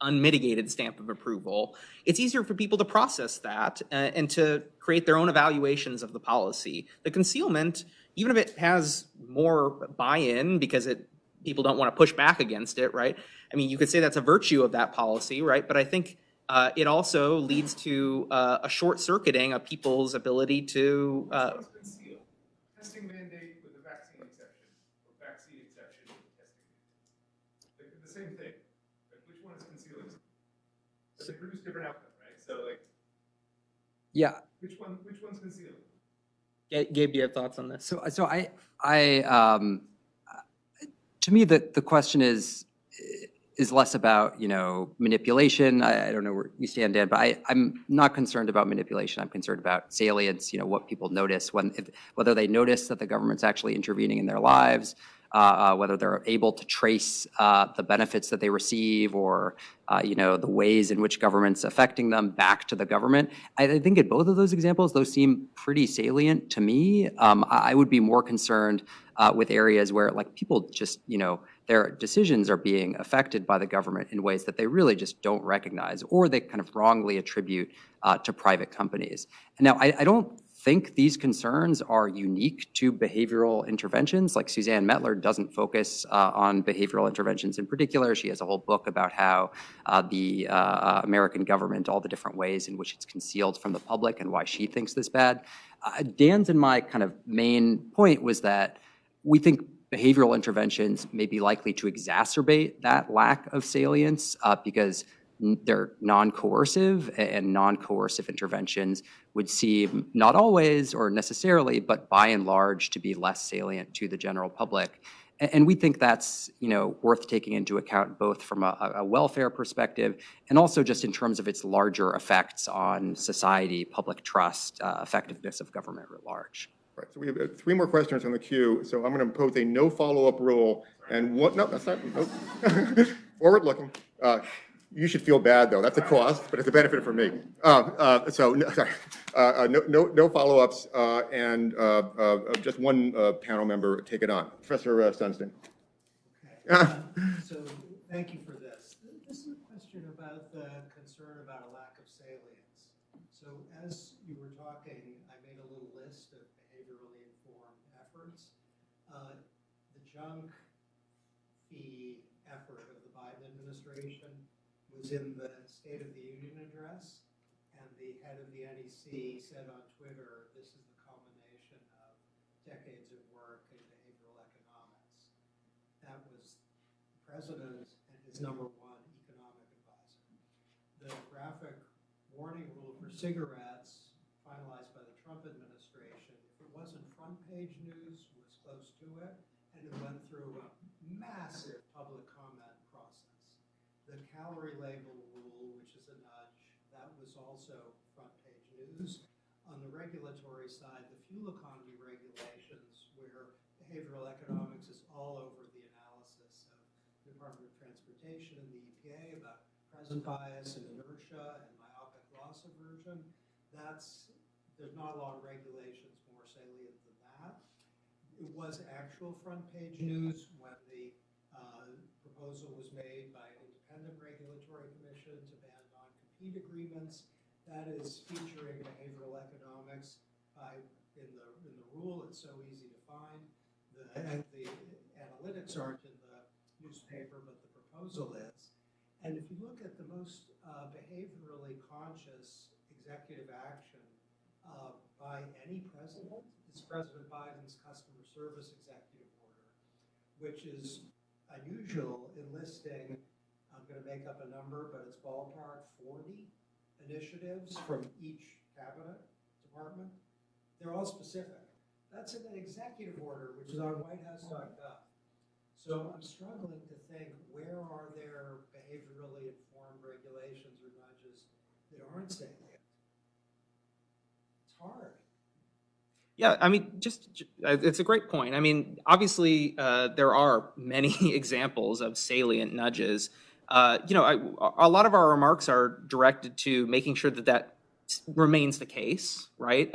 unmitigated stamp of approval. It's easier for people to process that and to create their own evaluations of the policy. The concealment, even if it has more buy-in because people don't want to push back against it, right? I mean, you could say that's a virtue of that policy, right? But I think it also leads to a short-circuiting of people's ability to. Conceal. Testing mandate with a vaccine exception, or vaccine exception with a testing mandate. They're the same thing. But which one is concealing? But they produce different outcomes, right? So like, Yeah. which one's concealing? Gabe, do you have thoughts on this? So to me, the question is less about, manipulation. I don't know where you stand, Dan, but I'm not concerned about manipulation. I'm concerned about salience, what people notice, whether they notice that the government's actually intervening in their lives, whether they're able to trace the benefits that they receive or, the ways in which government's affecting them back to the government. I think in both of those examples, those seem pretty salient to me. I would be more concerned with areas where like people just, their decisions are being affected by the government in ways that they really just don't recognize, or they kind of wrongly attribute to private companies. And now, I don't think these concerns are unique to behavioral interventions. Like Suzanne Mettler doesn't focus on behavioral interventions in particular. She has a whole book about how the American government, all the different ways in which it's concealed from the public and why she thinks this bad. Dan's and my kind of main point was that we think behavioral interventions may be likely to exacerbate that lack of salience because they're non-coercive, and non-coercive interventions would seem not always or necessarily, but by and large to be less salient to the general public. And we think that's, worth taking into account both from a welfare perspective and also just in terms of its larger effects on society, public trust, effectiveness of government writ large. Right, so we have 3 more questions on the queue, so I'm going to impose a no follow-up rule, and no, that's not, no. Forward-looking. You should feel bad, though, that's a cost, but it's a benefit for me. So, no, sorry, no follow-ups, and just one panel member take it on. Professor Sunstein. So, thank you for this. This is a question about the concern about a lack of salience. So, as you were talking, I made a little list of behaviorally informed efforts. The junk fee effort of the Biden administration was in the State of the Union address, and the head of the NEC said on Twitter, this is the culmination of decades of work in behavioral economics. That was the president and his #1 economic advisor. The graphic warning rule for cigarettes, finalized by the Trump administration, if it wasn't front page news, was close to it, and it went through a massive public comment process. The calorie label rule, which is a nudge, that was also front page news. On the regulatory side, the fuel economy regulations, where behavioral economics is all over the analysis of the Department of Transportation and the EPA about present bias and inertia and myopic loss aversion. There's not a lot of regulations more salient than that. It was actual front page news when the proposal was made by an independent regulatory commission to ban non-compete agreements. That is featuring behavioral economics in the rule. It's so easy to find. The analytics aren't in the newspaper, but the proposal is. And if you look at the most behaviorally conscious executive action by any president, it's President Biden's customer service executive order, which is unusual in listing, I'm going to make up a number, but it's ballpark 40 initiatives from each cabinet department. They're all specific. That's in an executive order, which is on whitehouse.gov. So I'm struggling to think, where are there behaviorally informed regulations or nudges that aren't salient? It's hard. Yeah, I mean, it's a great point. I mean, obviously, there are many examples of salient nudges. A lot of our remarks are directed to making sure that remains the case, right?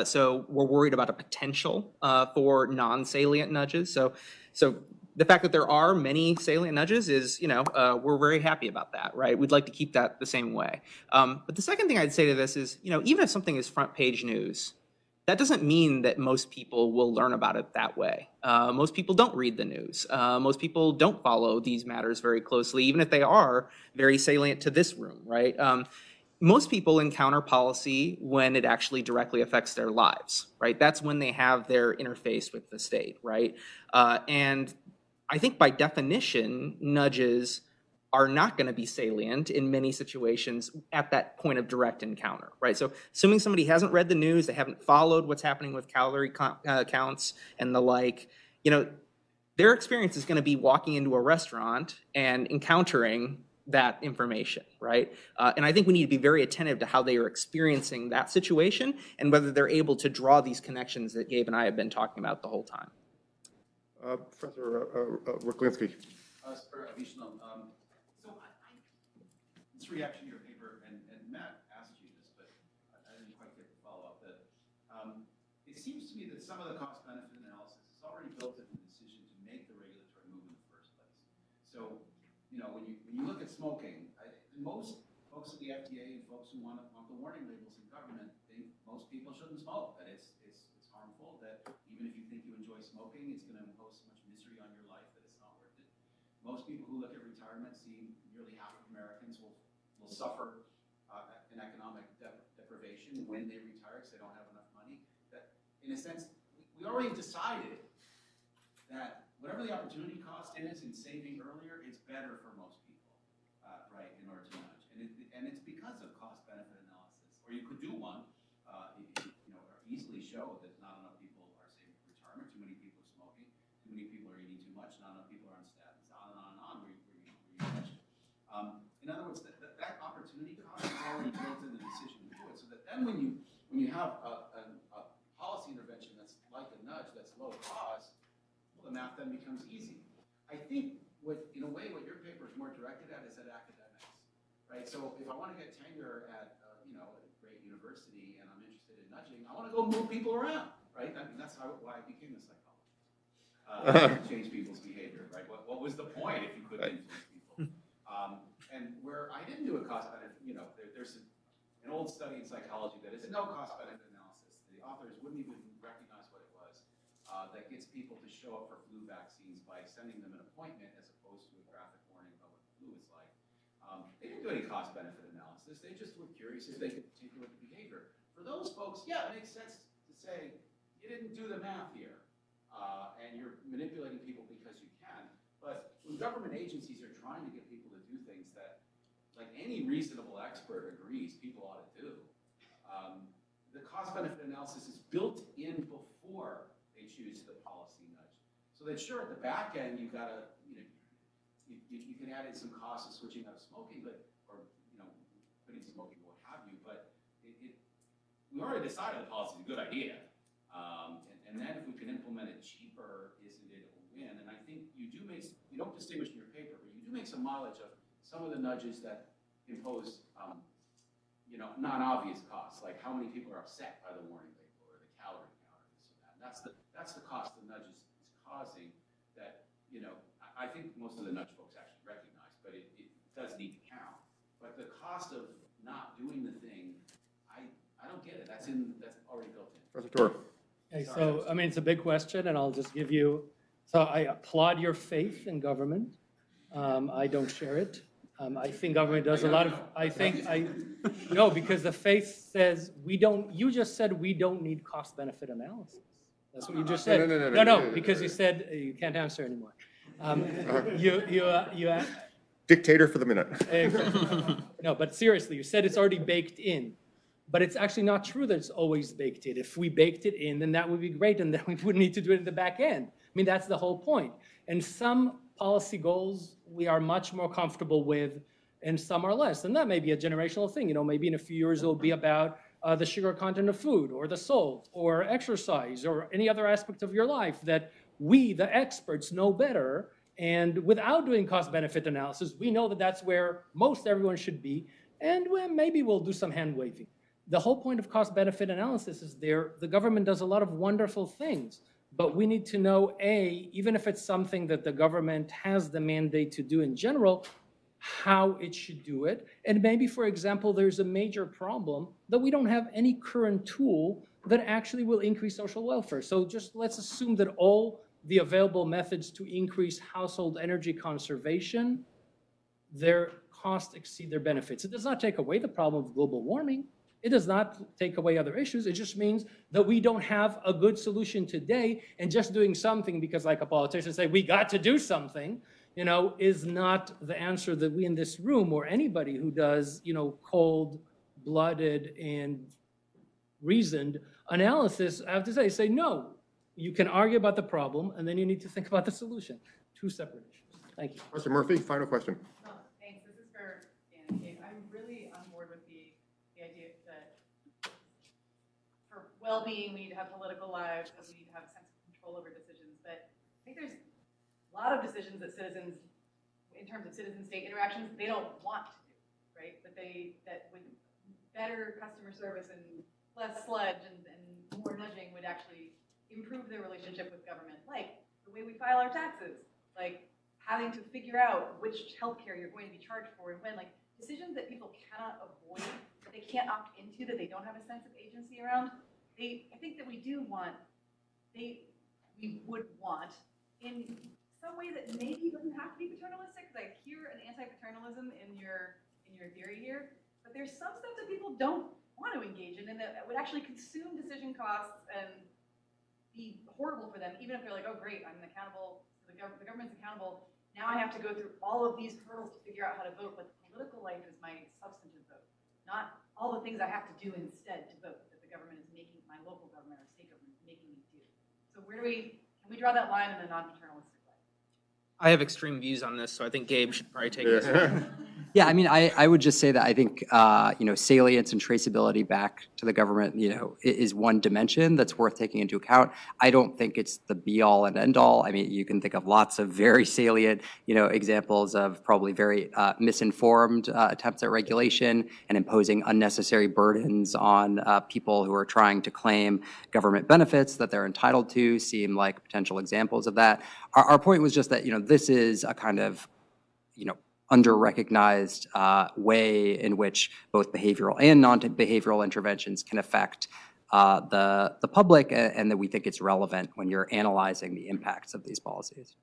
So we're worried about a potential for non-salient nudges. So the fact that there are many salient nudges is, we're very happy about that, right? We'd like to keep that the same way. But the second thing I'd say to this is, even if something is front page news, that doesn't mean that most people will learn about it that way. Most people don't read the news. Most people don't follow these matters very closely, even if they are very salient to this room, right? Most people encounter policy when it actually directly affects their lives, right? That's when they have their interface with the state, right? And I think by definition, nudges are not going to be salient in many situations at that point of direct encounter, right? So assuming somebody hasn't read the news, they haven't followed what's happening with calorie counts and the like, their experience is going to be walking into a restaurant and encountering that information, right? And I think we need to be very attentive to how they are experiencing that situation and whether they're able to draw these connections that Gabe and I have been talking about the whole time. Professor Ruklinski. Avishalom. This reaction to your paper, and Matt asked you this, but I didn't quite get the follow-up, that it seems to me that some of the cost-benefit analysis is already built in the decision to make the regulatory move in the first place. So, when you look at smoking, most folks at the FDA and folks who want the warning labels in government think most people shouldn't smoke, that it's harmful, that even if you think you enjoy smoking, it's going to impose so much misery on your life that it's not worth it. Most people who look at retirement see nearly half of Americans will suffer an economic deprivation when they retire because they don't have enough money. That, in a sense, we already decided that whatever the opportunity cost is in saving earlier, it's better for most people, right, in order to nudge. And it's because of cost-benefit analysis. Or you could do one, or easily show that not enough people are saving for retirement, too many people are smoking, too many people are Then when you have a policy intervention that's like a nudge, that's low cost, well, the math then becomes easy. I think in a way, what your paper is more directed at is at academics, right? So if I want to get tenure at, a great university and I'm interested in nudging, I want to go move people around, right? I mean, that's why I became a psychologist. Change people's behavior, right? What was the point if you couldn't influence people? And where I didn't do a cost benefit, there's an old study in psychology that is a no cost benefit analysis. The authors wouldn't even recognize what it was. That gets people to show up for flu vaccines by sending them an appointment as opposed to a graphic warning about what the flu is like. They didn't do any cost benefit analysis. They just were curious if they could tinker with the behavior. For those folks, yeah, it makes sense to say you didn't do the math here, and you're manipulating people because you can. But when government agencies are trying to get people to do things that, like any reasonable expert agrees, people ought to do, the cost-benefit analysis is built in before they choose the policy nudge. So that sure, at the back end, you've got to, you can add in some costs of switching out of smoking, or quitting smoking, what have you. But we already decided the policy is a good idea. And then if we can implement it cheaper, isn't it a win? And I think you don't distinguish in your paper, but you do make some mileage of some of the nudges that impose, non-obvious costs, like how many people are upset by the warning label or the calorie counter, this or that. And that's the cost the nudge is causing that, I think most of the nudge folks actually recognize, but it does need to count. But the cost of not doing the thing, I don't get it. That's already built in. Professor Tor. Okay, so, I mean, it's a big question, and I'll just give you, so I applaud your faith in government. I don't share it. I think government does a lot of, no, because the faith says you just said we don't need cost-benefit analysis. That's what you just said. No, because you said you can't answer anymore. You Dictator for the minute. No, but seriously, you said it's already baked in. But it's actually not true that it's always baked in. If we baked it in, then that would be great, and then we wouldn't need to do it in the back end. I mean, that's the whole point. And some policy goals we are much more comfortable with, and some are less. And that may be a generational thing. Maybe in a few years it'll be about the sugar content of food, or the salt, or exercise, or any other aspect of your life that we, the experts, know better. And without doing cost-benefit analysis, we know that that's where most everyone should be, and maybe we'll do some hand-waving. The whole point of cost-benefit analysis is the government does a lot of wonderful things, but we need to know, even if it's something that the government has the mandate to do in general, how it should do it. And maybe, for example, there's a major problem that we don't have any current tool that actually will increase social welfare. So just let's assume that all the available methods to increase household energy conservation, their costs exceed their benefits. It does not take away the problem of global warming. It does not take away other issues. It just means that we don't have a good solution today, and just doing something because, like a politician say, we got to do something, is not the answer that we in this room or anybody who does, cold-blooded and reasoned analysis have to say no. You can argue about the problem, and then you need to think about the solution. Two separate issues. Thank you. Professor Murphy, final question. Thanks. This is for Dan and Kate. I'm really on board with the idea that for well-being, we need to have political lives, and we need to have a sense of control over decisions. But I think there's a lot of decisions that citizens, in terms of citizen-state interactions, they don't want to do, right? But that with better customer service and less sludge and more nudging would actually improve their relationship with government, like the way we file our taxes, like having to figure out which healthcare you're going to be charged for and when, like decisions that people cannot avoid, that they can't opt into, that they don't have a sense of agency around. I think that we would want in some way that maybe doesn't have to be paternalistic, because I hear an anti-paternalism in your theory here, but there's some stuff that people don't want to engage in and that would actually consume decision costs and be horrible for them, even if they're like, oh great, I'm accountable, the government's accountable, now I have to go through all of these hurdles to figure out how to vote, but political life is my substantive vote, not all the things I have to do instead to vote that the government is making, my local government or state government is making me do. So can we draw that line in a non-paternalistic way? I have extreme views on this, so I think Gabe should probably take this one. Yeah, I mean, I would just say that I think, salience and traceability back to the government, is one dimension that's worth taking into account. I don't think it's the be-all and end-all. I mean, you can think of lots of very salient, examples of probably very misinformed attempts at regulation and imposing unnecessary burdens on people who are trying to claim government benefits that they're entitled to seem like potential examples of that. Our point was just that, this is a kind of, under-recognized way in which both behavioral and non-behavioral interventions can affect the public, and that we think it's relevant when you're analyzing the impacts of these policies.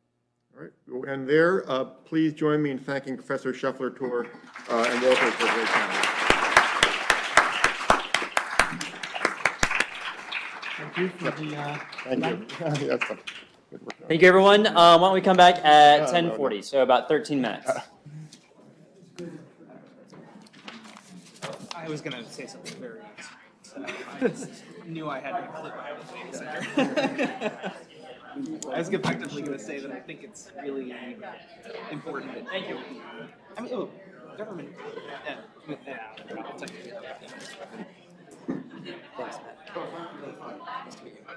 All right, we'll end there. Please join me in thanking Professor Scheffler, Tor, and Walters for a great panel. Thank you for the. Thank you. Yes, good work. Thank you, everyone. Why don't we come back at 10:40, so about 13 minutes. I was gonna say something very strange, so I just knew I had to clip my own face there. I was effectively gonna say that I think it's really important. Thank you. I mean, government. Thanks, Matt.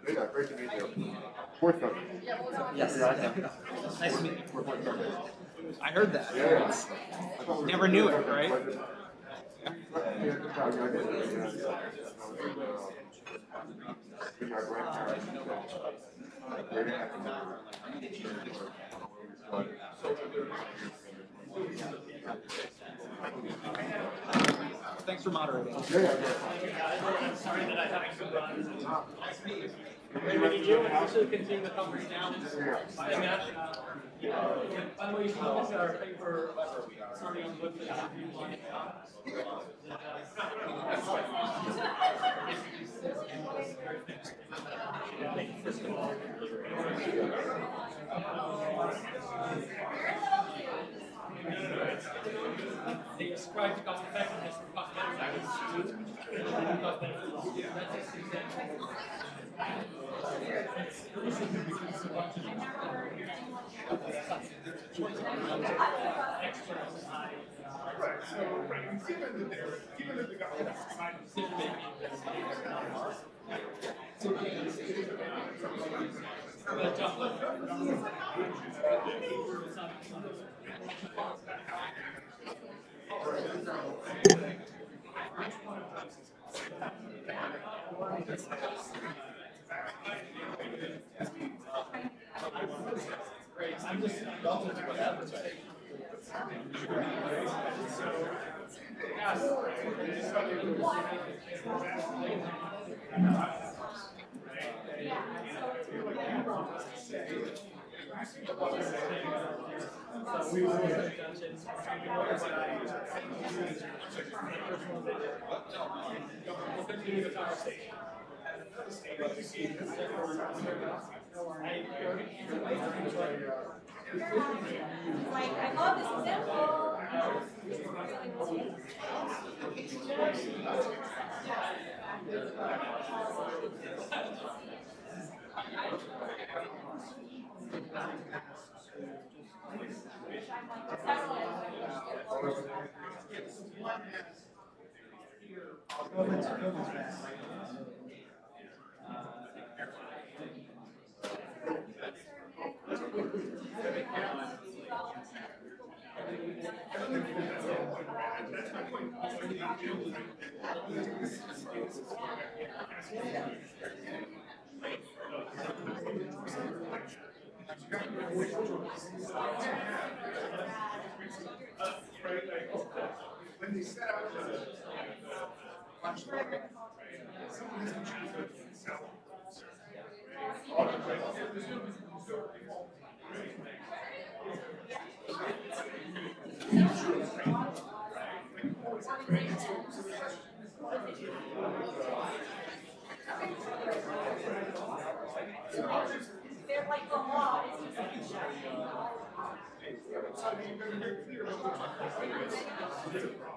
Yeah, great to meet you. Fourth vote. Yes. Nice to meet you. I heard that. It's, never knew it, right? Thanks for moderating. Sorry that I haven't been on. Great to meet you, and also continue the conversation now. Hey, Matt. By the way, you can look at our paper starting on the They describe the cost effectiveness for cost benefit. That's just an example. Right, so, right, given that the government is deciding decision-making, I'm just Like, I love this example. when they set out the lunch program, right, someone has to choose to sell. They're like the law. So you've been very clear about what you're talking about.